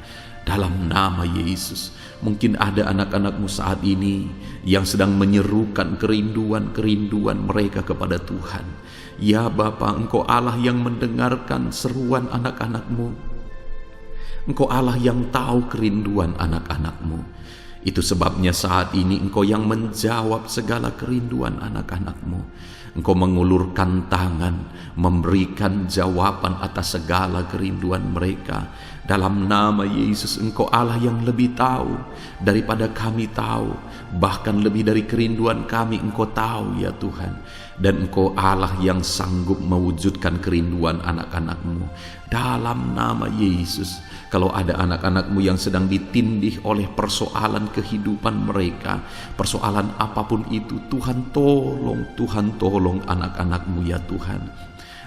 Dalam nama Yesus, mungkin ada anak-anak-Mu saat ini yang sedang menyerukan kerinduan-kerinduan mereka kepada Tuhan. Ya Bapa, Engkau Allah yang mendengarkan seruan anak-anak-Mu. Engkau Allah yang tahu kerinduan anak-anak-Mu. Itu sebabnya saat ini Engkau yang menjawab segala kerinduan anak-anak-Mu. Engkau mengulurkan tangan, memberikan jawaban atas segala kerinduan mereka. Dalam nama Yesus, Engkau Allah yang lebih tahu daripada kami tahu. Bahkan lebih dari kerinduan kami Engkau tahu ya Tuhan. Dan Engkau Allah yang sanggup mewujudkan kerinduan anak-anak-Mu. Dalam nama Yesus, kalau ada anak-anak-Mu yang sedang ditindih oleh persoalan kehidupan mereka, persoalan apapun itu, Tuhan tolong anak-anak-Mu ya Tuhan.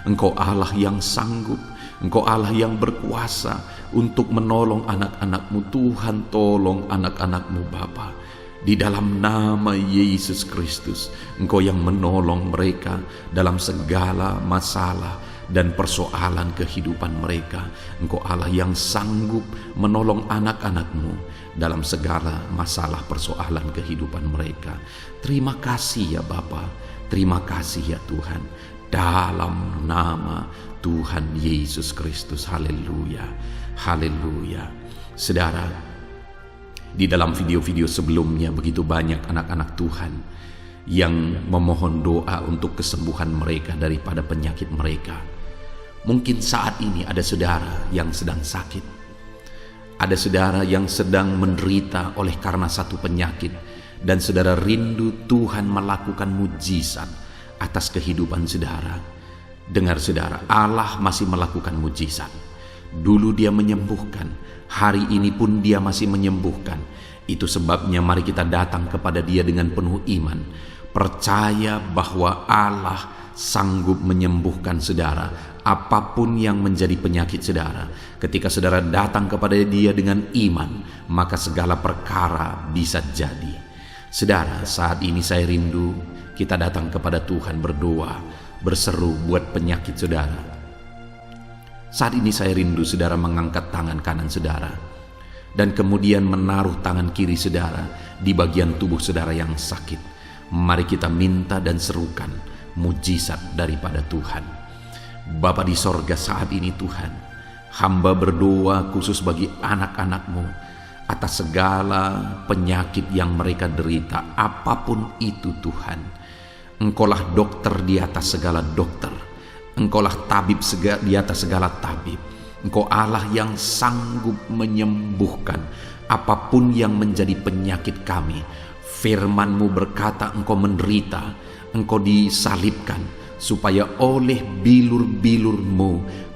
Engkau Allah yang sanggup, Engkau Allah yang berkuasa untuk menolong anak-anak-Mu. Tuhan tolong anak-anak-Mu Bapa. Di dalam nama Yesus Kristus, Engkau yang menolong mereka dalam segala masalah dan persoalan kehidupan mereka. Engkau Allah yang sanggup menolong anak-anak-Mu dalam segala masalah persoalan kehidupan mereka. Terima kasih ya Bapa, terima kasih ya Tuhan. Dalam nama Tuhan Yesus Kristus, haleluya, haleluya. Saudara, di dalam video-video sebelumnya begitu banyak anak-anak Tuhan yang memohon doa untuk kesembuhan mereka daripada penyakit mereka. Mungkin saat ini ada saudara yang sedang sakit, ada saudara yang sedang menderita oleh karena satu penyakit, dan saudara rindu Tuhan melakukan mujizat atas kehidupan saudara. Dengar saudara, Allah masih melakukan mujizat. Dulu Dia menyembuhkan, hari ini pun Dia masih menyembuhkan. Itu sebabnya mari kita datang kepada Dia dengan penuh iman, percaya bahwa Allah sanggup menyembuhkan saudara apapun yang menjadi penyakit saudara. Ketika saudara datang kepada Dia dengan iman, maka segala perkara bisa jadi. Saudara, saat ini saya rindu kita datang kepada Tuhan berdoa, berseru buat penyakit saudara. Saat ini saya rindu saudara mengangkat tangan kanan saudara dan kemudian menaruh tangan kiri saudara di bagian tubuh saudara yang sakit. Mari kita minta dan serukan mujizat daripada Tuhan. Bapa di sorga, saat ini Tuhan, hamba berdoa khusus bagi anak-anak-Mu atas segala penyakit yang mereka derita, apapun itu Tuhan. Engkaulah dokter di atas segala dokter, Engkaulah tabib di atas segala tabib. Engkau Allah yang sanggup menyembuhkan apapun yang menjadi penyakit kami. Firman-Mu berkata Engkau menderita, Engkau disalibkan, supaya oleh bilur-bilur-Mu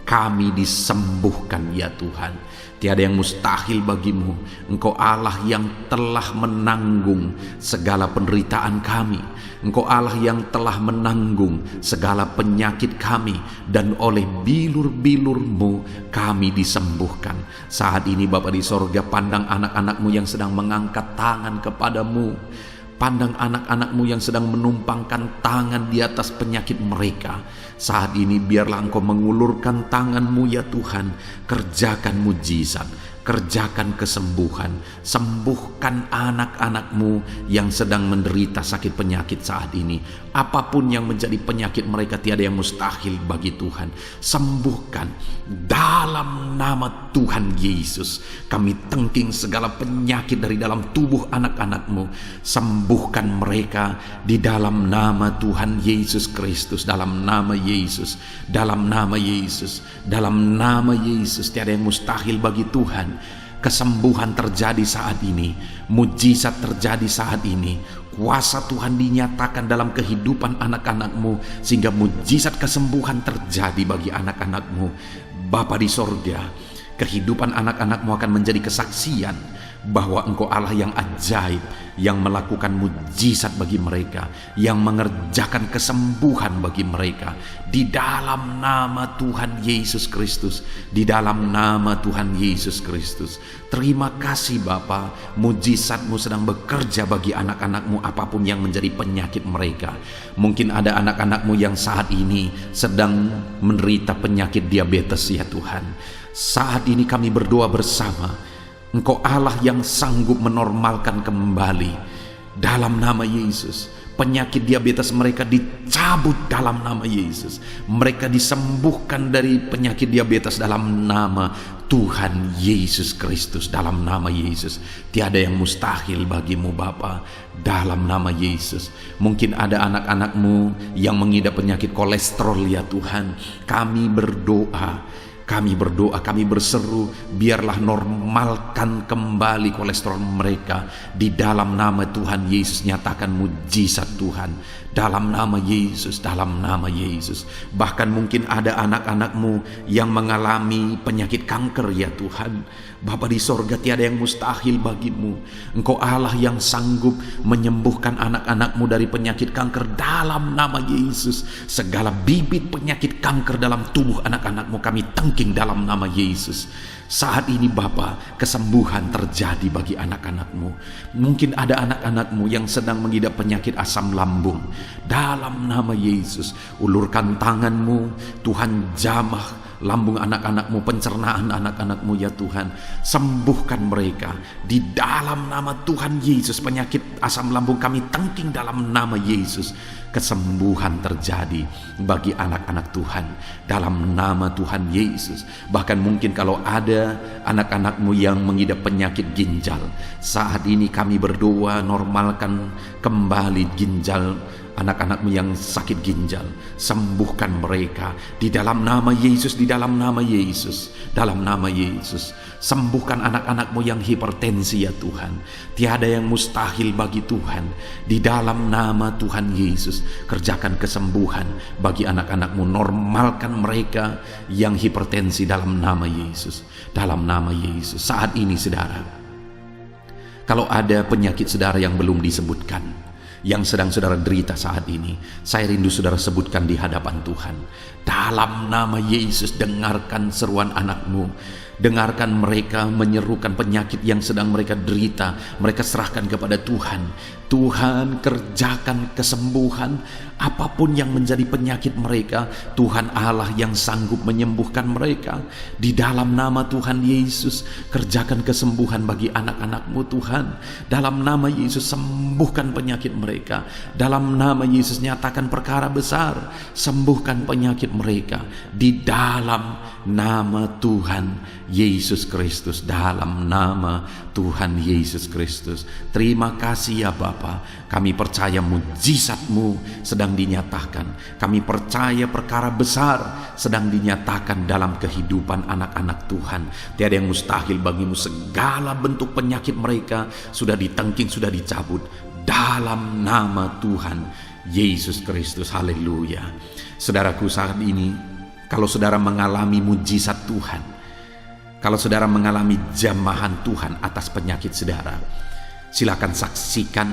kami disembuhkan ya Tuhan. Tiada yang mustahil bagimu. Engkau Allah yang telah menanggung segala penderitaan kami. Engkau Allah yang telah menanggung segala penyakit kami, dan oleh bilur-bilur-Mu kami disembuhkan. Saat ini Bapa di sorga, pandang anak-anak-Mu yang sedang mengangkat tangan kepadamu. Pandang anak-anak-Mu yang sedang menumpangkan tangan di atas penyakit mereka. Saat ini biarlah Engkau mengulurkan tangan-Mu ya Tuhan. Kerjakan mujizat, kerjakan kesembuhan. Sembuhkan anak-anak-Mu yang sedang menderita sakit penyakit saat ini. Apapun yang menjadi penyakit mereka, tiada yang mustahil bagi Tuhan. Sembuhkan dalam nama Tuhan Yesus. Kami tengking segala penyakit dari dalam tubuh anak-anak-Mu. Sembuhkan mereka di dalam nama Tuhan Yesus Kristus. Dalam nama Yesus, dalam nama Yesus, dalam nama Yesus. Tiada yang mustahil bagi Tuhan. Kesembuhan terjadi saat ini, mujizat terjadi saat ini. Kuasa Tuhan dinyatakan dalam kehidupan anak-anak-Mu, sehingga mujizat kesembuhan terjadi bagi anak-anak-Mu. Bapa di sorga, kehidupan anak-anak-Mu akan menjadi kesaksian bahwa Engkau Allah yang ajaib, yang melakukan mujizat bagi mereka, yang mengerjakan kesembuhan bagi mereka. Di dalam nama Tuhan Yesus Kristus, di dalam nama Tuhan Yesus Kristus. Terima kasih Bapa, mujizat-Mu sedang bekerja bagi anak-anak-Mu apapun yang menjadi penyakit mereka. Mungkin ada anak-anak-Mu yang saat ini sedang menderita penyakit diabetes ya Tuhan. Saat ini kami berdoa bersama, Engkau Allah yang sanggup menormalkan kembali dalam nama Yesus. Penyakit diabetes mereka dicabut dalam nama Yesus. Mereka disembuhkan dari penyakit diabetes dalam nama Tuhan Yesus Kristus, dalam nama Yesus. Tiada yang mustahil bagimu Bapa, dalam nama Yesus. Mungkin ada anak-anakmu yang mengidap penyakit kolesterol ya Tuhan. Kami berdoa, kami berseru, biarlah normalkan kembali kolesterol mereka. Di dalam nama Tuhan Yesus, nyatakan mujizat Tuhan. Dalam nama Yesus, dalam nama Yesus. Bahkan mungkin ada anak-anakmu yang mengalami penyakit kanker ya Tuhan. Bapa di sorga, tiada yang mustahil bagimu. Engkau Allah yang sanggup menyembuhkan anak-anakmu dari penyakit kanker dalam nama Yesus. Segala bibit penyakit kanker dalam tubuh anak-anakmu kami tangking dalam nama Yesus. Saat ini Bapa, kesembuhan terjadi bagi anak-anakmu. Mungkin ada anak-anakmu yang sedang mengidap penyakit asam lambung. Dalam nama Yesus, ulurkan tanganmu, Tuhan jamah lambung anak-anakmu, pencernaan anak-anakmu ya Tuhan. Sembuhkan mereka di dalam nama Tuhan Yesus. Penyakit asam lambung kami tangking dalam nama Yesus. Kesembuhan terjadi bagi anak-anak Tuhan dalam nama Tuhan Yesus. Bahkan mungkin kalau ada anak-anakmu yang mengidap penyakit ginjal, saat ini kami berdoa, normalkan kembali ginjal anak-anakmu yang sakit ginjal. Sembuhkan mereka di dalam nama Yesus, di dalam nama Yesus, dalam nama Yesus. Sembuhkan anak-anakmu yang hipertensi ya Tuhan. Tiada yang mustahil bagi Tuhan. Di dalam nama Tuhan Yesus, kerjakan kesembuhan bagi anak-anakmu. Normalkan mereka yang hipertensi dalam nama Yesus, dalam nama Yesus. Saat ini saudara, kalau ada penyakit saudara yang belum disebutkan, yang sedang saudara derita saat ini, saya rindu saudara sebutkan di hadapan Tuhan. Dalam nama Yesus, dengarkan seruan anakmu. Dengarkan mereka menyerukan penyakit yang sedang mereka derita. Mereka serahkan kepada Tuhan. Tuhan, kerjakan kesembuhan apapun yang menjadi penyakit mereka. Tuhan Allah yang sanggup menyembuhkan mereka. Di dalam nama Tuhan Yesus, kerjakan kesembuhan bagi anak-anakmu Tuhan. Dalam nama Yesus, sembuhkan penyakit mereka. Dalam nama Yesus, nyatakan perkara besar. Sembuhkan penyakit mereka. Di dalam nama Tuhan Yesus Kristus, dalam nama Tuhan Yesus Kristus. Terima kasih ya Bapa. Kami percaya mujizat-Mu sedang dinyatakan. Kami percaya perkara besar sedang dinyatakan dalam kehidupan anak-anak Tuhan. Tiada yang mustahil bagimu. Segala bentuk penyakit mereka sudah ditangking, sudah dicabut dalam nama Tuhan Yesus Kristus. Haleluya. Saudaraku, saat ini kalau saudara mengalami mujizat Tuhan, kalau saudara mengalami jamahan Tuhan atas penyakit saudara, silakan saksikan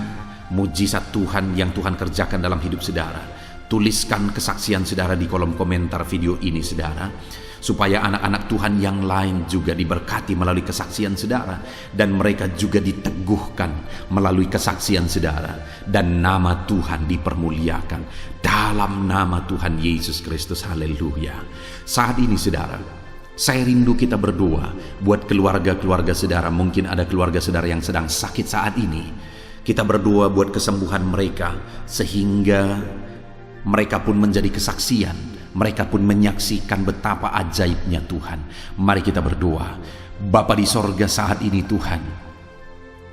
mujizat Tuhan yang Tuhan kerjakan dalam hidup saudara. Tuliskan kesaksian saudara di kolom komentar video ini saudara, supaya anak-anak Tuhan yang lain juga diberkati melalui kesaksian saudara, dan mereka juga diteguhkan melalui kesaksian saudara, dan nama Tuhan dipermuliakan dalam nama Tuhan Yesus Kristus. Haleluya. Saat ini saudara, saya rindu kita berdoa buat keluarga-keluarga saudara. Mungkin ada keluarga saudara yang sedang sakit saat ini. Kita berdoa buat kesembuhan mereka, sehingga mereka pun menjadi kesaksian. Mereka pun menyaksikan betapa ajaibnya Tuhan. Mari kita berdoa. Bapa di sorga, saat ini Tuhan,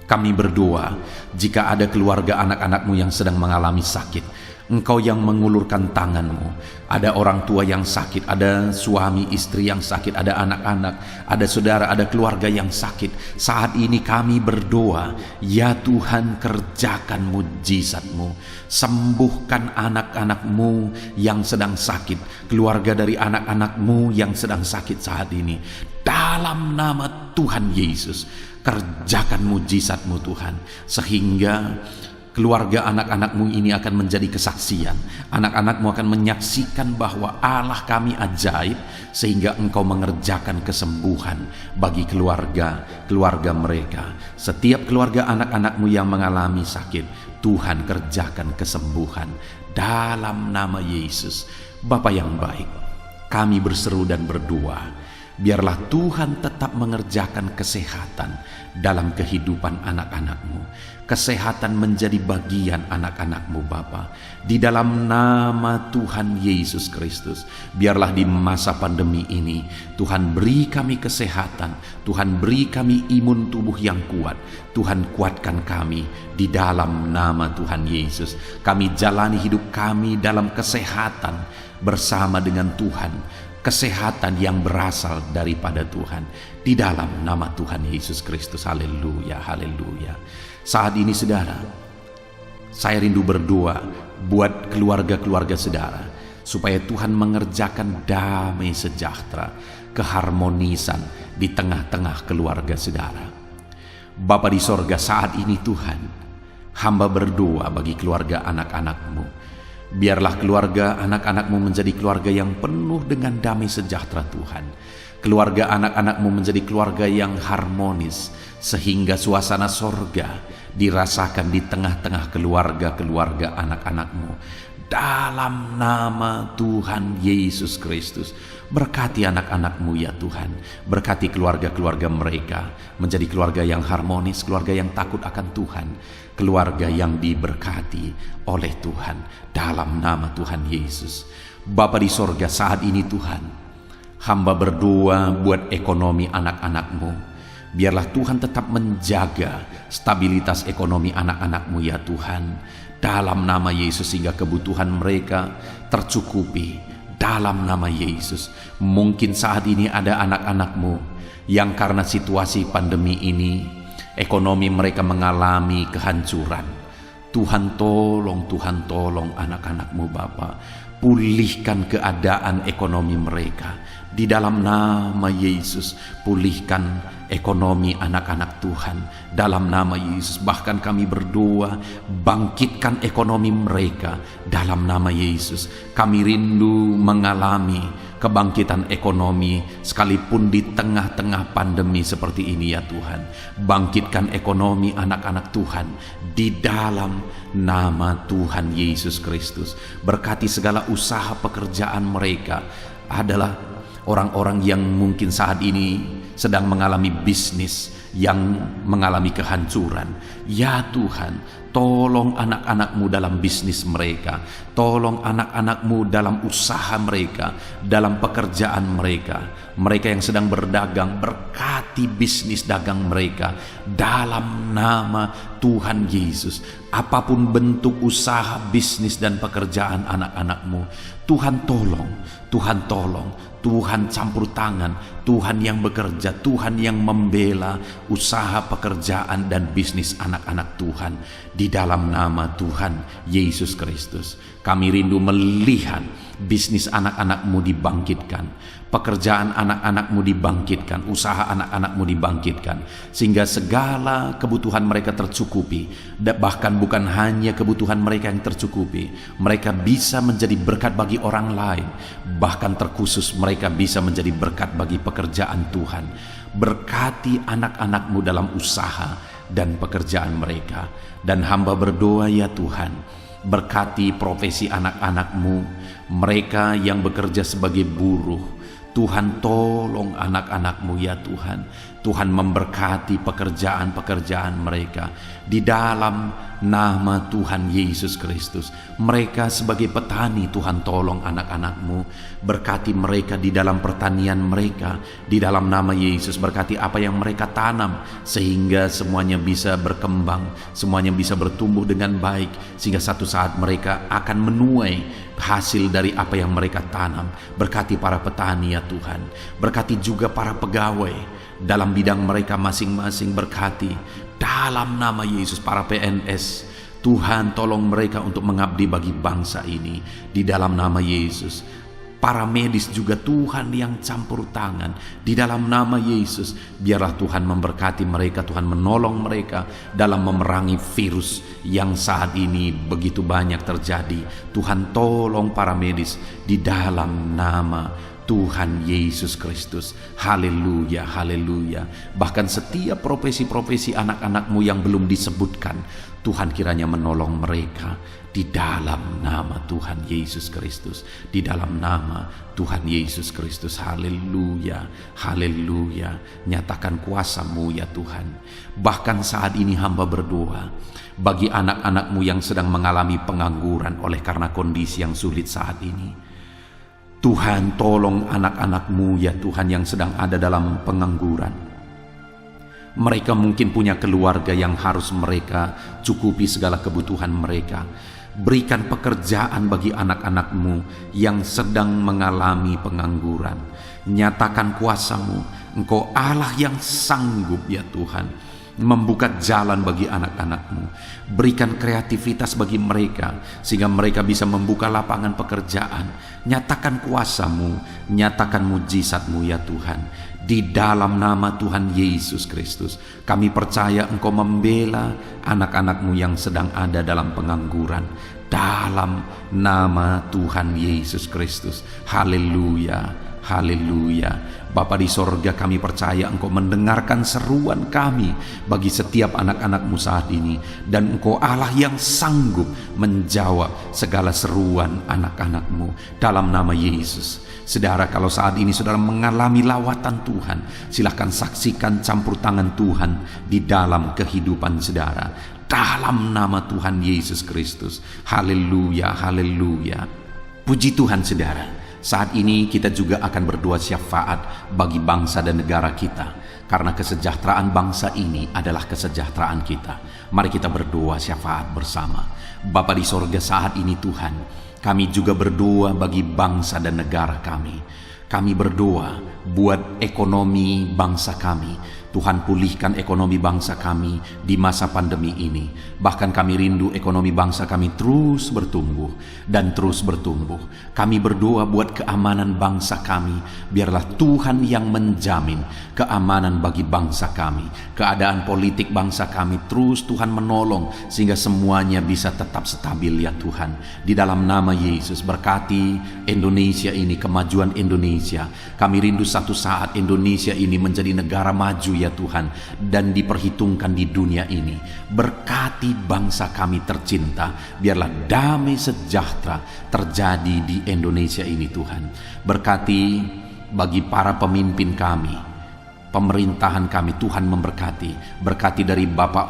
kami berdoa jika ada keluarga anak-anakmu yang sedang mengalami sakit, Engkau yang mengulurkan tanganmu. Ada orang tua yang sakit, ada suami istri yang sakit, ada anak-anak, ada saudara, ada keluarga yang sakit. Saat ini kami berdoa, ya Tuhan, kerjakan mujizat-Mu. Sembuhkan anak-anak-Mu yang sedang sakit, keluarga dari anak-anak-Mu yang sedang sakit saat ini. Dalam nama Tuhan Yesus, kerjakan mujizat-Mu Tuhan, sehingga keluarga anak-anakmu ini akan menjadi kesaksian. Anak-anakmu akan menyaksikan bahwa Allah kami ajaib, sehingga Engkau mengerjakan kesembuhan bagi keluarga mereka. Setiap keluarga anak-anakmu yang mengalami sakit, Tuhan kerjakan kesembuhan dalam nama Yesus. Bapa yang baik, kami berseru dan berdoa, biarlah Tuhan tetap mengerjakan kesehatan dalam kehidupan anak-anakmu. Kesehatan menjadi bagian anak-anak-Mu Bapa. Di dalam nama Tuhan Yesus Kristus, biarlah di masa pandemi ini Tuhan beri kami kesehatan, Tuhan beri kami imun tubuh yang kuat, Tuhan kuatkan kami di dalam nama Tuhan Yesus. Kami jalani hidup kami dalam kesehatan bersama dengan Tuhan, kesehatan yang berasal daripada Tuhan, di dalam nama Tuhan Yesus Kristus. Haleluya, haleluya. Saat ini saudara, saya rindu berdoa buat keluarga-keluarga saudara, supaya Tuhan mengerjakan damai sejahtera, keharmonisan di tengah-tengah keluarga saudara. Bapa di sorga, saat ini Tuhan, hamba berdoa bagi keluarga anak-anak-Mu. Biarlah keluarga anak-anak-Mu menjadi keluarga yang penuh dengan damai sejahtera Tuhan. Keluarga anak-anak-Mu menjadi keluarga yang harmonis, sehingga suasana sorga dirasakan di tengah-tengah keluarga-keluarga anak-anak-Mu. Dalam nama Tuhan Yesus Kristus, berkati anak-anak-Mu ya Tuhan. Berkati keluarga-keluarga mereka menjadi keluarga yang harmonis, keluarga yang takut akan Tuhan, keluarga yang diberkati oleh Tuhan, dalam nama Tuhan Yesus. Bapa di sorga, saat ini Tuhan, hamba berdoa buat ekonomi anak-anak-Mu. Biarlah Tuhan tetap menjaga stabilitas ekonomi anak-anak-Mu ya Tuhan, dalam nama Yesus, sehingga kebutuhan mereka tercukupi dalam nama Yesus. Mungkin saat ini ada anak-anak-Mu yang karena situasi pandemi ini ekonomi mereka mengalami kehancuran. Tuhan tolong anak-anak-Mu Bapa. Pulihkan keadaan ekonomi mereka di dalam nama Yesus. Pulihkan ekonomi anak-anak Tuhan dalam nama Yesus. Bahkan kami berdoa, bangkitkan ekonomi mereka dalam nama Yesus. Kami rindu mengalami kebangkitan ekonomi sekalipun di tengah-tengah pandemi seperti ini ya Tuhan. Bangkitkan ekonomi anak-anak Tuhan di dalam nama Tuhan Yesus Kristus. Berkati segala usaha pekerjaan mereka. Adalah orang-orang yang mungkin saat ini sedang mengalami bisnis yang mengalami kehancuran. Ya Tuhan, tolong anak-anak-Mu dalam bisnis mereka. Tolong anak-anak-Mu dalam usaha mereka, dalam pekerjaan mereka. Mereka yang sedang berdagang, berkati bisnis dagang mereka dalam nama Tuhan Yesus. Apapun bentuk usaha, bisnis dan pekerjaan anak-anak-Mu, Tuhan tolong, Tuhan tolong, Tuhan campur tangan, Tuhan yang bekerja, Tuhan yang membela usaha, pekerjaan dan bisnis anak-anak Tuhan di dalam nama Tuhan Yesus Kristus. Kami rindu melihat bisnis anak-anak-Mu dibangkitkan, pekerjaan anak-anak-Mu dibangkitkan, usaha anak-anak-Mu dibangkitkan, sehingga segala kebutuhan mereka tercukupi. Bahkan bukan hanya kebutuhan mereka yang tercukupi, mereka bisa menjadi berkat bagi orang lain. Bahkan terkhusus mereka bisa menjadi berkat bagi pekerjaan Tuhan. Berkati anak-anak-Mu dalam usaha dan pekerjaan mereka. Dan hamba berdoa ya Tuhan, berkati profesi anak-anak-Mu, mereka yang bekerja sebagai buruh. Tuhan tolong anak-anak-Mu ya Tuhan. Tuhan memberkati pekerjaan-pekerjaan mereka di dalam nama Tuhan Yesus Kristus. Mereka sebagai petani, Tuhan tolong anak-anak-Mu. Berkati mereka di dalam pertanian mereka di dalam nama Yesus. Berkati apa yang mereka tanam sehingga semuanya bisa berkembang, semuanya bisa bertumbuh dengan baik, sehingga satu saat mereka akan menuai hasil dari apa yang mereka tanam. Berkati para petani ya Tuhan. Berkati juga para pegawai dalam bidang mereka masing-masing. Berkati dalam nama Yesus para PNS. Tuhan tolong mereka untuk mengabdi bagi bangsa ini di dalam nama Yesus. Para medis juga Tuhan yang campur tangan di dalam nama Yesus. Biarlah Tuhan memberkati mereka, Tuhan menolong mereka dalam memerangi virus yang saat ini begitu banyak terjadi. Tuhan tolong para medis di dalam nama Tuhan Yesus Kristus. Haleluya, haleluya. Bahkan setiap profesi-profesi anak-anak-Mu yang belum disebutkan, Tuhan kiranya menolong mereka di dalam nama Tuhan Yesus Kristus. Di dalam nama Tuhan Yesus Kristus. Haleluya, haleluya. Nyatakan kuasa-Mu ya Tuhan. Bahkan saat ini hamba berdoa bagi anak-anak-Mu yang sedang mengalami pengangguran oleh karena kondisi yang sulit saat ini. Tuhan, tolong anak-anak-Mu ya Tuhan yang sedang ada dalam pengangguran. Mereka mungkin punya keluarga yang harus mereka cukupi segala kebutuhan mereka. Berikan pekerjaan bagi anak-anak-Mu yang sedang mengalami pengangguran. Nyatakan kuasa-Mu. Engkau Allah yang sanggup ya Tuhan membuka jalan bagi anak-anak-Mu. Berikan kreativitas bagi mereka sehingga mereka bisa membuka lapangan pekerjaan. Nyatakan kuasa-Mu, nyatakan mujizat-Mu ya Tuhan. Di dalam nama Tuhan Yesus Kristus, kami percaya Engkau membela anak-anak-Mu yang sedang ada dalam pengangguran. Dalam nama Tuhan Yesus Kristus. Haleluya, haleluya. Bapa di sorga, kami percaya Engkau mendengarkan seruan kami bagi setiap anak-anak-Mu saat ini. Dan Engkau Allah yang sanggup menjawab segala seruan anak-anak-Mu dalam nama Yesus. Saudara, kalau saat ini saudara mengalami lawatan Tuhan, silahkan saksikan campur tangan Tuhan di dalam kehidupan saudara. Dalam nama Tuhan Yesus Kristus. Haleluya, haleluya. Puji Tuhan saudara. Saat ini kita juga akan berdoa syafaat bagi bangsa dan negara kita. Karena kesejahteraan bangsa ini adalah kesejahteraan kita. Mari kita berdoa syafaat bersama. Bapa di sorga, saat ini Tuhan, kami juga berdoa bagi bangsa dan negara kami. Kami berdoa buat ekonomi bangsa kami. Tuhan, pulihkan ekonomi bangsa kami di masa pandemi ini. Bahkan kami rindu ekonomi bangsa kami terus bertumbuh dan terus bertumbuh. Kami berdoa buat keamanan bangsa kami. Biarlah Tuhan yang menjamin keamanan bagi bangsa kami. Keadaan politik bangsa kami terus Tuhan menolong sehingga semuanya bisa tetap stabil ya Tuhan. Di dalam nama Yesus, berkati Indonesia ini, kemajuan Indonesia. Kami rindu satu saat Indonesia ini menjadi negara maju ya Tuhan, dan diperhitungkan di dunia ini. Berkati bangsa kami tercinta, biarlah damai sejahtera terjadi di Indonesia ini Tuhan. Berkati bagi para pemimpin kami, pemerintahan kami, Tuhan memberkati. Berkati dari Bapak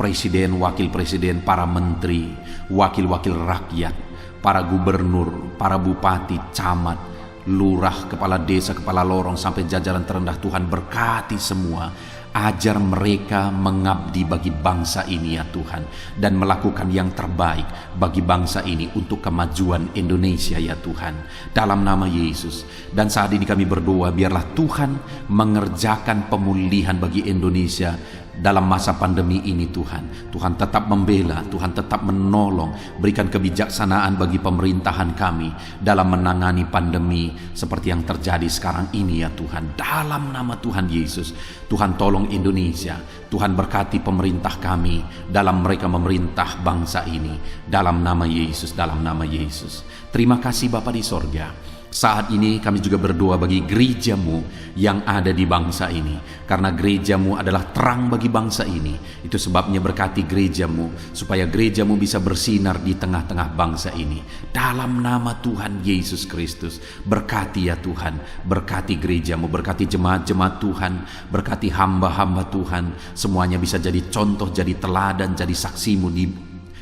Presiden, Wakil Presiden, para menteri, wakil-wakil rakyat, para gubernur, para bupati, camat, lurah, kepala desa, kepala lorong, sampai jajaran terendah. Tuhan berkati semua. Ajar mereka mengabdi bagi bangsa ini ya Tuhan, dan melakukan yang terbaik bagi bangsa ini untuk kemajuan Indonesia ya Tuhan, dalam nama Yesus. Dan saat ini kami berdoa, biarlah Tuhan mengerjakan pemulihan bagi Indonesia dalam masa pandemi ini Tuhan. Tuhan tetap membela, Tuhan tetap menolong. Berikan kebijaksanaan bagi pemerintahan kami dalam menangani pandemi seperti yang terjadi sekarang ini ya Tuhan. Dalam nama Tuhan Yesus, Tuhan tolong Indonesia. Tuhan berkati pemerintah kami dalam mereka memerintah bangsa ini. Dalam nama Yesus, dalam nama Yesus. Terima kasih Bapa di sorga. Saat ini kami juga berdoa bagi gereja-Mu yang ada di bangsa ini. Karena gereja-Mu adalah terang bagi bangsa ini. Itu sebabnya berkati gereja-Mu, supaya gereja-Mu bisa bersinar di tengah-tengah bangsa ini. Dalam nama Tuhan Yesus Kristus, berkati ya Tuhan. Berkati gereja-Mu, berkati jemaat-jemaat Tuhan, berkati hamba-hamba Tuhan. Semuanya bisa jadi contoh, jadi teladan, jadi saksi-Mu di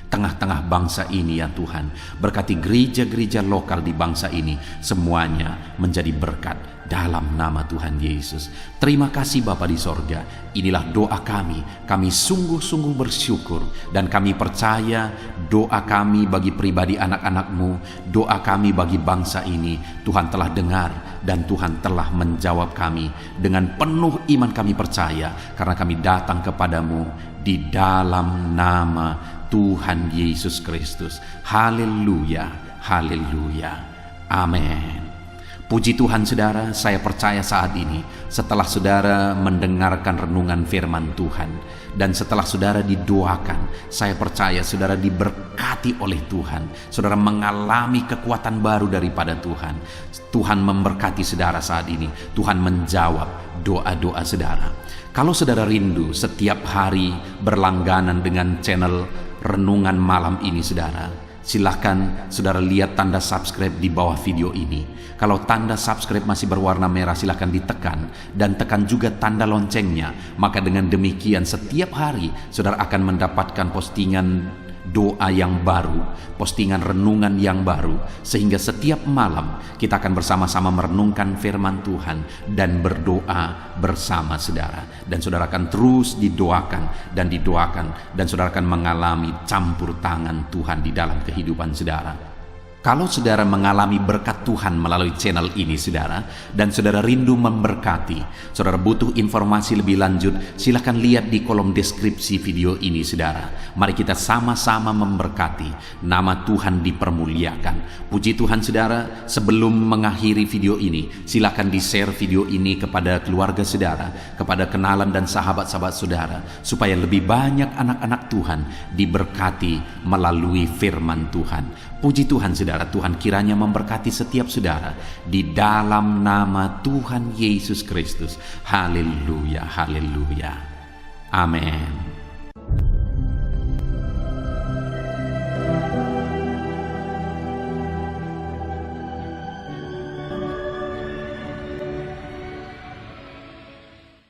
tengah-tengah bangsa ini ya Tuhan. Berkati gereja-gereja lokal di bangsa ini, semuanya menjadi berkat dalam nama Tuhan Yesus. Terima kasih Bapa di sorga. Inilah doa kami. Kami sungguh-sungguh bersyukur, dan kami percaya doa kami bagi pribadi anak-anak-Mu, doa kami bagi bangsa ini, Tuhan telah dengar dan Tuhan telah menjawab kami. Dengan penuh iman kami percaya, karena kami datang kepadamu di dalam nama Tuhan Yesus Kristus. Haleluya, haleluya, amin. Puji Tuhan saudara, saya percaya saat ini setelah saudara mendengarkan renungan firman Tuhan, dan setelah saudara didoakan, saya percaya saudara diberkati oleh Tuhan. Saudara mengalami kekuatan baru daripada Tuhan. Tuhan memberkati saudara saat ini. Tuhan menjawab doa-doa saudara. Kalau saudara rindu setiap hari berlangganan dengan channel renungan malam ini saudara, silahkan saudara lihat tanda subscribe di bawah video ini. Kalau tanda subscribe masih berwarna merah, silahkan ditekan dan tekan juga tanda loncengnya. Maka dengan demikian setiap hari saudara akan mendapatkan postingan doa yang baru, postingan renungan yang baru, sehingga setiap malam kita akan bersama-sama merenungkan firman Tuhan dan berdoa bersama saudara. Dan saudara akan terus didoakan dan saudara akan mengalami campur tangan Tuhan di dalam kehidupan saudara. Kalau saudara mengalami berkat Tuhan melalui channel ini saudara, dan saudara rindu memberkati, saudara butuh informasi lebih lanjut, silakan lihat di kolom deskripsi video ini saudara. Mari kita sama-sama memberkati, nama Tuhan dipermuliakan. Puji Tuhan saudara, sebelum mengakhiri video ini, silakan di-share video ini kepada keluarga saudara, kepada kenalan dan sahabat-sahabat saudara, supaya lebih banyak anak-anak Tuhan diberkati melalui firman Tuhan. Puji Tuhan saudara, Tuhan kiranya memberkati setiap saudara di dalam nama Tuhan Yesus Kristus. Haleluya, haleluya. Amin.